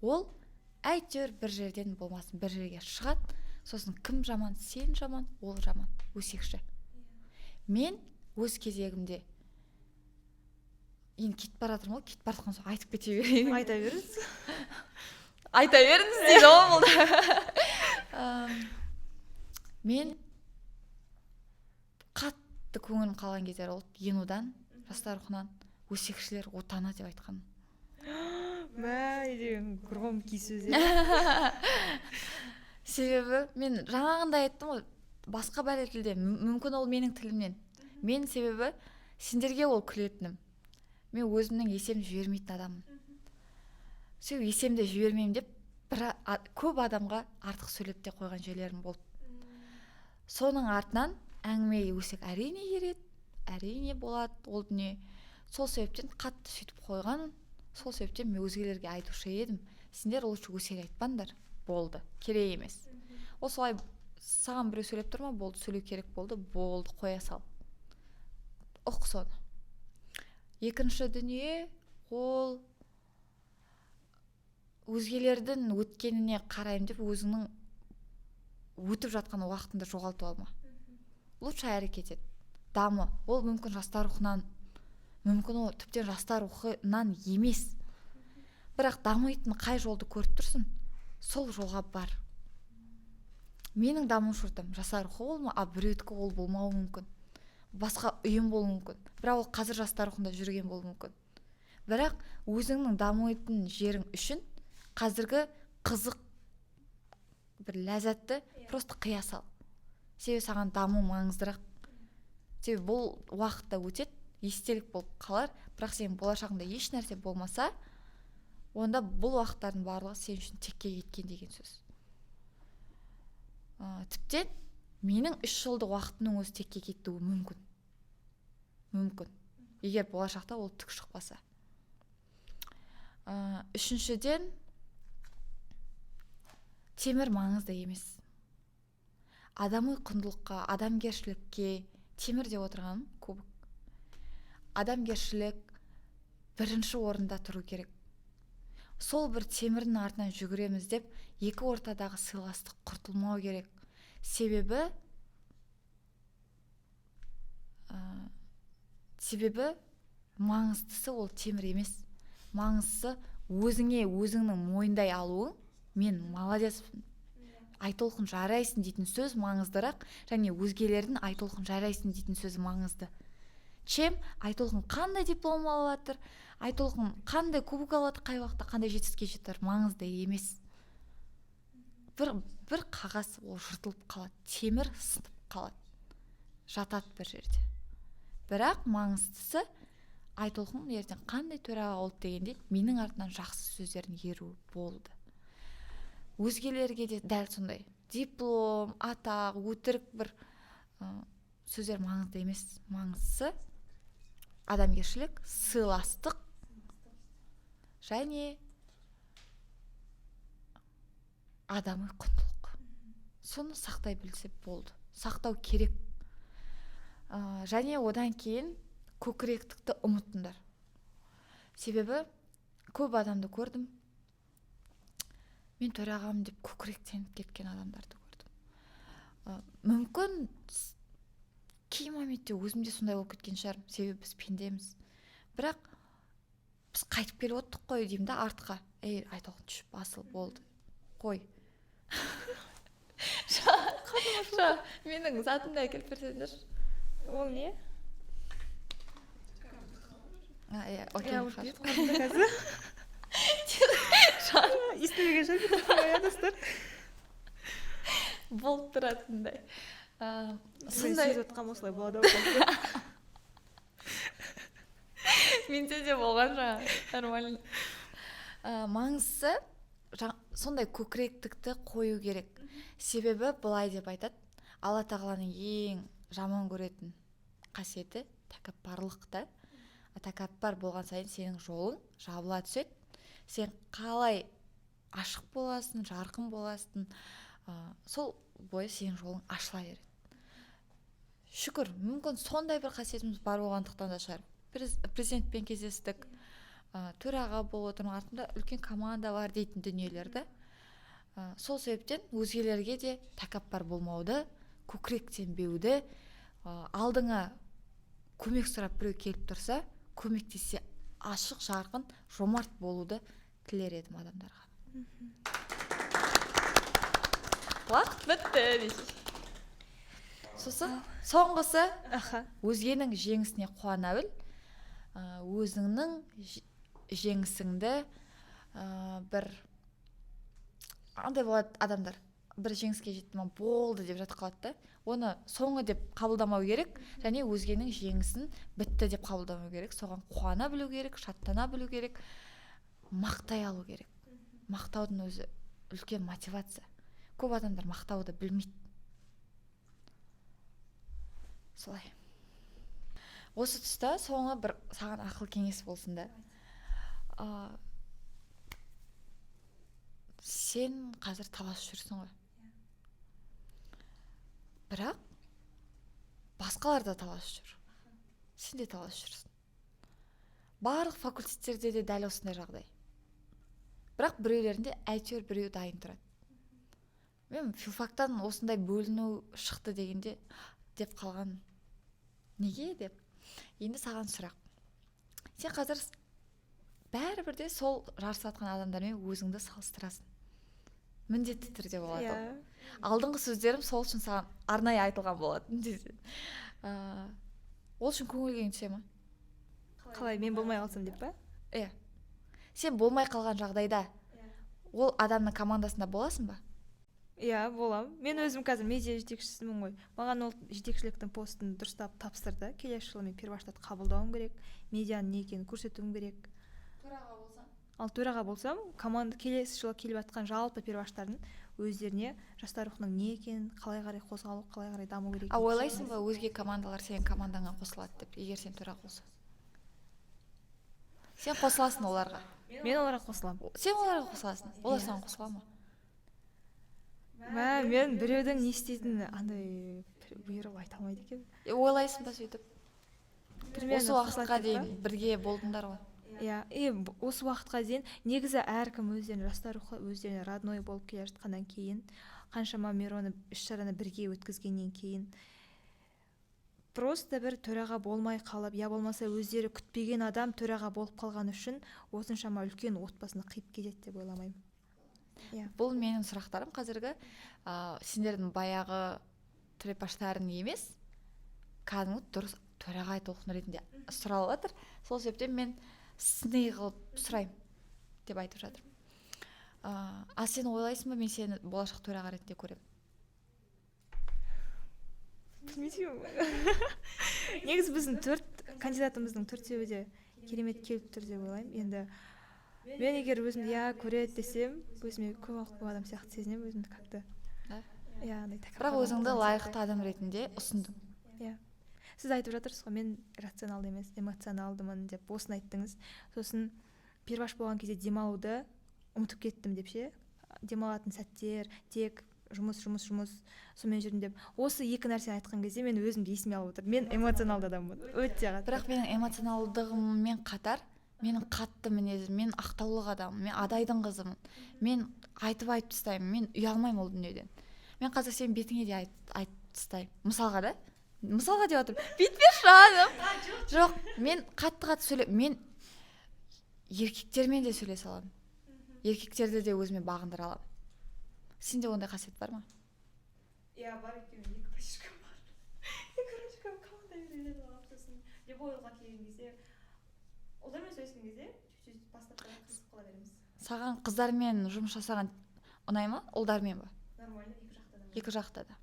Ол әйтеуір бір жерден болмасын, бір жерге шығады. Сосын кім жаман, сен жаман, ол жаман, өсекші. Мен өз кезегімде енді кетіп бара жатырмын ғой, кетіп бара жатқан соң айтып кете берейін. Айта беріңіз. Айта беріңіз дейді ол. Мен қатты көңілім қалған кездер болды. Енудан, жастар рухынан өсекшілер отаны деп айтқан. Деген громкий сөз. Себебі мен жаңағында айттым ғой, басқа бәле тілде, мүмкін ол менің тілімнен. Мен себебі сендерге ол күлетінім. Мен өзімнің есемді жібермейтін адаммын. Себебі есемді жібермеймін деп көп адамға артық сөйлеп те қойған жерлерім болды. Соның артынан әңгіме өсек әрине ереді, әрине болады ол дүние. Сол себептен қатты сөйтіп қойған, сол себептен мен өзгелерге айтушы едім. Сендер лучше өсек айтпаңдар, болды, керек емес. Осылай саған біреу сөйлеп тұр ма, болды, сөйлеу керек болды, қоя сал. Ұқ соны. Екінші дүние, ол өзгелердің өткеніне қараймын деп өзіңнің өтіп жатқан уақытында жоғалтып алма. Лучше әрекет ет. Дамы. Ол мүмкін жастар рухынан, мүмкін ол тіптен жастар рухынан емес. Бірақ дамитын қай жолды көріп тұрсың, сол жолға бар. Менің даму шартым жастар рухы болма, біреудікі ол болмауы мүмкін. Басқа ұйым болуы мүмкін. Бірақ ол қазір жастар рухында жүрген болуы мүмкін. Бірақ өзіңнің дамитын жерің үшін қазіргі қызық бір ләззатты просто қия сал. Себебі саған даму маңыздырақ. Себебі бұл уақытта өтеді, естелік болып қалар, бірақ сенің болашағында еш нәрсе болмаса, онда бұл уақыттардың барлығы сен үшін текке кеткен деген сөз. Тіптен менің 3 жылдық уақытымның өзі текке кетуі мүмкін. Мүмкін. Егер болашақта ол түк шықпаса. Үшіншіден, темір маңызды емес. Адами құндылыққа, адамгершілікке темір деп отырғаным кубок. Адамгершілік бірінші орында тұру керек. Сол бір темірдің артынан жүгіреміз деп, екі ортадағы сыйластық құртылмау керек. Себебі маңыздысы ол темір емес. Маңыздысы өзіңнің мойындай алуың. Мен молодеспін, айтолқын жарайсың дейтін сөз маңыздырақ, және өзгелердің айтолқын жарайсың дейтін сөзі маңызды. Айтолқын қандай диплом алып жатыр, айтолқын қандай кубок алады, қай уақытта қандай жетістікке жетер, маңызды емес. Бір қағаз ол жыртылып қалады, темір сынып қалады, жатады бір жерде. Бірақ маңыздысы айтолқын ертең қандай төраға болды дегенде менің артынан жақсы сөздерін еру болды. Өзгелерге де дәл сондай. Диплом, атақ, өтірік бір сөздер маңызды емес. Маңыздысы адамгершілік, сыйластық және адами құндылық. Соны сақтай білсе болды. Сақтау керек. Және одан кейін көкіректікті ұмыттыңдар. Себебі көп адамды көрдім. Мен төрағам деп көкіректеніп кеткен адамдарды көрдім. Мүмкін кей моментте өзімде сондай болып кеткен шығармын, себебі біз пендеміз. Бірақ біз қайтып келіп отырдық қой деймін да артқа. Айтолқын түшіп басыл болды. Қой. Менің затымды әкеліп берсеңдер. Ол не? Окей. Естімеген шығар достар. Болып тұратындай. Сөз отқам осылай болады ғой. Менде де болған жаңа. Нормально. Маңыздысы сондай көкіректікті қою керек. Себебі былай деп айтады. Алла тағаланың ең жаман көретін қасиеті тәкаппарлықта. Тәкаппар болған сайын сенің жолың жабыла түседі. Сен қалай ашық боласың, жарқын боласың, сол бойы сенің жолың ашыла береді. Шүкір, мүмкін сондай бір қасиетіміз бар болғандықтан да шығар. Президентпен кездестік, төраға болып отырмын, артымда үлкен команда бар дейтін дүниелерді. Сол себептен өзгелерге де тәкаппар болмауды, көкіректенбеуді, алдыңа көмек сұрап біреу келіп тұрса, көмектесе ашық, жарқын, жомарт болуды тілер едім адамдарға. Уақыт бітті дейсіз. Сосын соңғысы өзгенің жеңісіне қуана біл. Өзіңнің жеңісіңді бір андай болады адамдар. Бір жеңіске жеттім, болды деп жатып қалады да. Оны соңы деп қабылдамау керек, және өзгенің жеңісін бітті деп қабылдамау керек. Соған қуана білу керек, шаттана білу керек, мақтай алу керек. Мақтаудың өзі үлкен мотивация. Көп адамдар мақтауды білмейді. Солай. Осы тұста соңы бір саған ақыл кеңес болсын да. Сен қазір таласып жүрсің ғой. Бірақ басқалар да таласып жүр. Сен де таласып жүрсің. Барлық факультеттерде де дәл осындай жағдай. Бірақ біреулерінде әйтеуір біреу дайын тұрады. Мен филфактан осындай бөліну шықты дегенде деп қалған. Неге деп? Енді саған сұрақ. Сен қазір бәрібірде сол жарысатқан адамдармен өзіңді салыстырасың. Міндетті түрде болады. Алдыңғы сөздерім сол үшін саған арнайы айтылған болады. Ол үшін көңілге түсе ме? Қалай, мен болмай қалсам деп па? Сен болмай қалған жағдайда ол адамның командасында боласың ба? Болам. Мен өзім қазір медиа жетекшісімін ғой. Маған ол жетекшіліктің постын дұрыстап тапсырды. Келесі жылы мен перваштат қабылдауым керек. Медианың не екенін көрсетуім керек. Төраға болсам? Ал төраға болсам, команда келесі жылы келіп жатқан жалпы перваштардың өздеріне жастар рухының не екенін, қалай қарай қозғалу, қалай қарай даму керек. Ойлайсың ба өзге командалар сенің командаңа қосылады деп, егер сен төраға болсаң? Сен қосыласың оларға. Мен оларға қосыламын. Сен оларға қосыласың. Олар саған қосыла ма? Мен біреудің не істейтінін андай бұйырып айта алмайды екен. Ойлайсың ба сөйтіп? Примерно Осы уақытқа қосылады деп дейін бірге болдыңдар ғой. Иә, осы уақытқа дейін негізі әркім өздерінің жастары өздеріне родной болып келе жатқаннан кейін, қаншама мейрамны іс-шараны бірге өткізгеннен кейін просто бір төраға болмай қалып, я болмаса өздері күтпеген адам төраға болып қалған үшін осыншама үлкен отбасыны қиып кетеді деп ойламаймын. Иә. Бұл менің сұрақтарым қазіргі сендердің баяғы трепаштарың емес, кәдімгі дұрыс төраға толқын ретінде сұралып жатыр. Сол себептен мен сыни қылып сұраймын деп айтып жатырмын. Сен ойлайсың ба, мен сені болашақ төраға ретінде көремін? Негізі біздің 4 кандидатымыздың 4-еуі де керемет келіп тұр деп ойлаймын. Енді мен егер өзімді көреді десем, өзіме көп уақыт адам сияқты сезінемін өзімді как-то. Иә, андай тәкаппар. Бірақ өзіңді лайықты адам ретінде ұсындың. Иә. Сіз айтып жатырсыз ғой, мен рационалды емес, эмоционалдымын деп осыны айттыңыз. Сосын перваш болған кезде демалуды ұмытып кеттім деп ше. Демалатын сәттер, тек жұмыс, сонымен жүрдім деп. Осы екі нәрсені айтқан кезде мен өзімді есіме алып отырмын. Мен эмоционалды адаммын. Өте қатты. Бірақ менің эмоционалдығыммен қатар, менің қатты мінезім, мен ақтаулық адаммын, мен адайдың қызымын. Мен айтып тастаймын, мен ұялмаймын ол дүниеден. Мен қазір сенің бетіңе де айтып тастаймын. Мысалға деп отырмын. Бүйтпеші жаным. Жоқ, мен қатты сөйлеп, мен еркектермен де сөйлесе аламын. Еркектерді де өзіме бағындыра аламын. Сенде ондай қасиет бар ма? Иә, бар екен, 2 ручкам бар. 2 ручкам қандай үйреніп алып сосын любой ойға келген кезде, олармен сөйлескен кезде, чуть-чуть бастап қызып қала береміз. Саған қыздармен жұмыс жасаған ұнай ма, ұлдармен ба? Нормально, екі жақта да.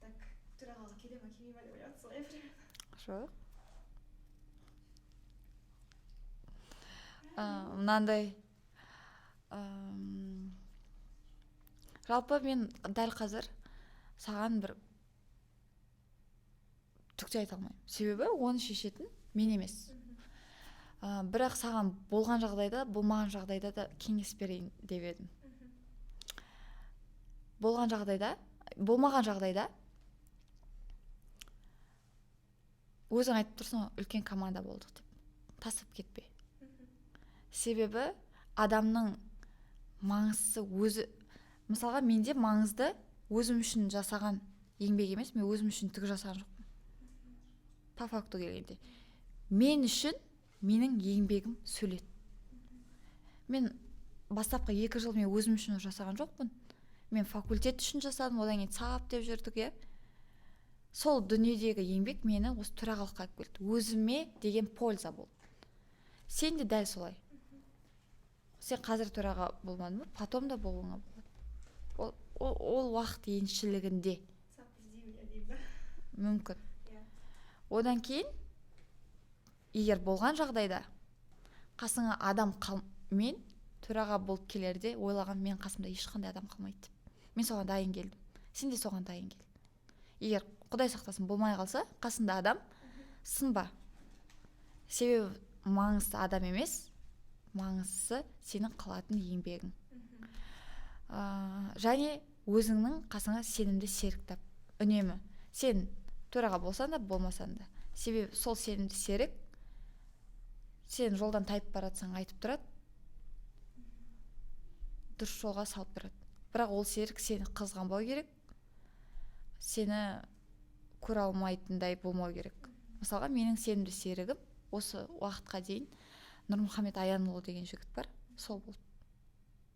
Так, төрағаға келе ма, келмей ма деп ойлап жатсыз. Жоқ. Мынандай жалпы мен дәл қазір саған бір түкте айта алмаймын. Себебі оны шешетін мен емес. Бірақ саған болған жағдайда, болмаған жағдайда да кеңес берейін деп едім. Болмаған жағдайда өзің айтып тұрсың, үлкен команда болдық деп. Тасып кетпе. Себебі адамның маңыздысы өзі, мысалға менде маңызды өзім үшін жасаған еңбек емес, мен өзім үшін түк жасаған жоқпын. По факту келгенде. Мен үшін менің еңбегім сөйледі. Мен бастапқы 2 жыл мен өзім үшін жасаған жоқпын. Мен факультет үшін жасадым, одан кейін сап деп жүрдік, е. Сол дүниедегі еңбек мені осы төрағалыққа алып келді. Өзіме деген польза болды. Сен де дәл солай. Сен қазір төраға болмадың ба? Потом да болуыңа болады. Ол уақыт еншілігінде. Мүмкін. Одан кейін, егер болған жағдайда, қасыңа адам мен төраға болып келерде ойлаған мен қасымда ешқандай адам қалмайды. Мен соған дайын келдім. Сен де соған дайын кел. Егер Құдай сақтасын болмай қалса, қасында адам сынба. Себебі маңызды адам емес, маңыздысы сенің қалатын еңбегің. Және өзіңнің қасыңа сенімді серік тап. Үнемі. Сен төраға болсан да, болмасан да. Себебі сол сенімді серік сен жолдан тайып баратсаң айтып тұрады, дұрыс жолға салып тұрады. Бірақ ол серік сені қызғанбау керек, сені көре алмайтындай болмау керек. Мысалға, менің сенімді серігім осы уақытқа дейін Нұрмұхамед Аянұлы деген жігіт бар, сол болды.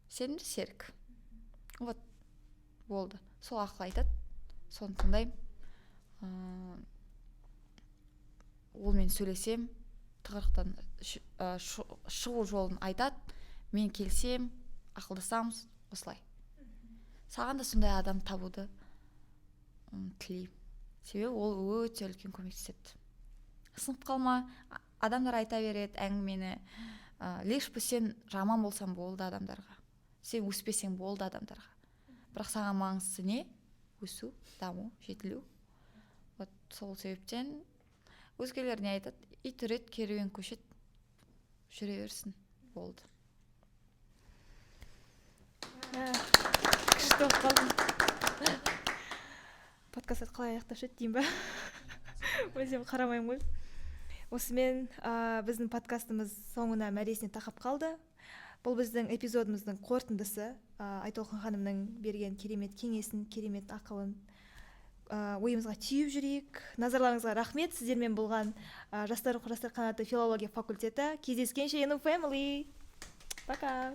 Сенімді серік. Вот, болды. Сол ақыл айтады, соны тыңдаймын. Ол мен сөйлесем, тығырықтан шығу жолын айтады, мен келсем, ақылдасамыз, осылай. Саған да сондай адам табуды тілеймін. Себебі ол өте үлкен көмектеседі. Сынып қалма, адамдар айта береді әңгімені. Лишь бы сен жаман болсаң болды адамдарға. Сен өспесең болды адамдарға. Бірақ саған маңыздысы не? Өсу, даму, жетілу. Вот сол себептен өзгелер не айтады? Ит үреді, керуен көшеді, жүре берсін, болды. Күшті болып қалдым. Подкаст қалай аяқтаушы еді деймін ба? Өзім қарамаймын ғой. Осымен біздің подкастымыз соңына мәресіне тақап қалды. Бұл біздің эпизодымыздың қорытындысы. Айтолқын ханымның берген керемет кеңесін, керемет ақылын ойымызға түйіп жүрейік. Назарларыңызға рахмет. Сіздермен болған жастар қанаты филология факультеті. Кездескенше in family. Пока.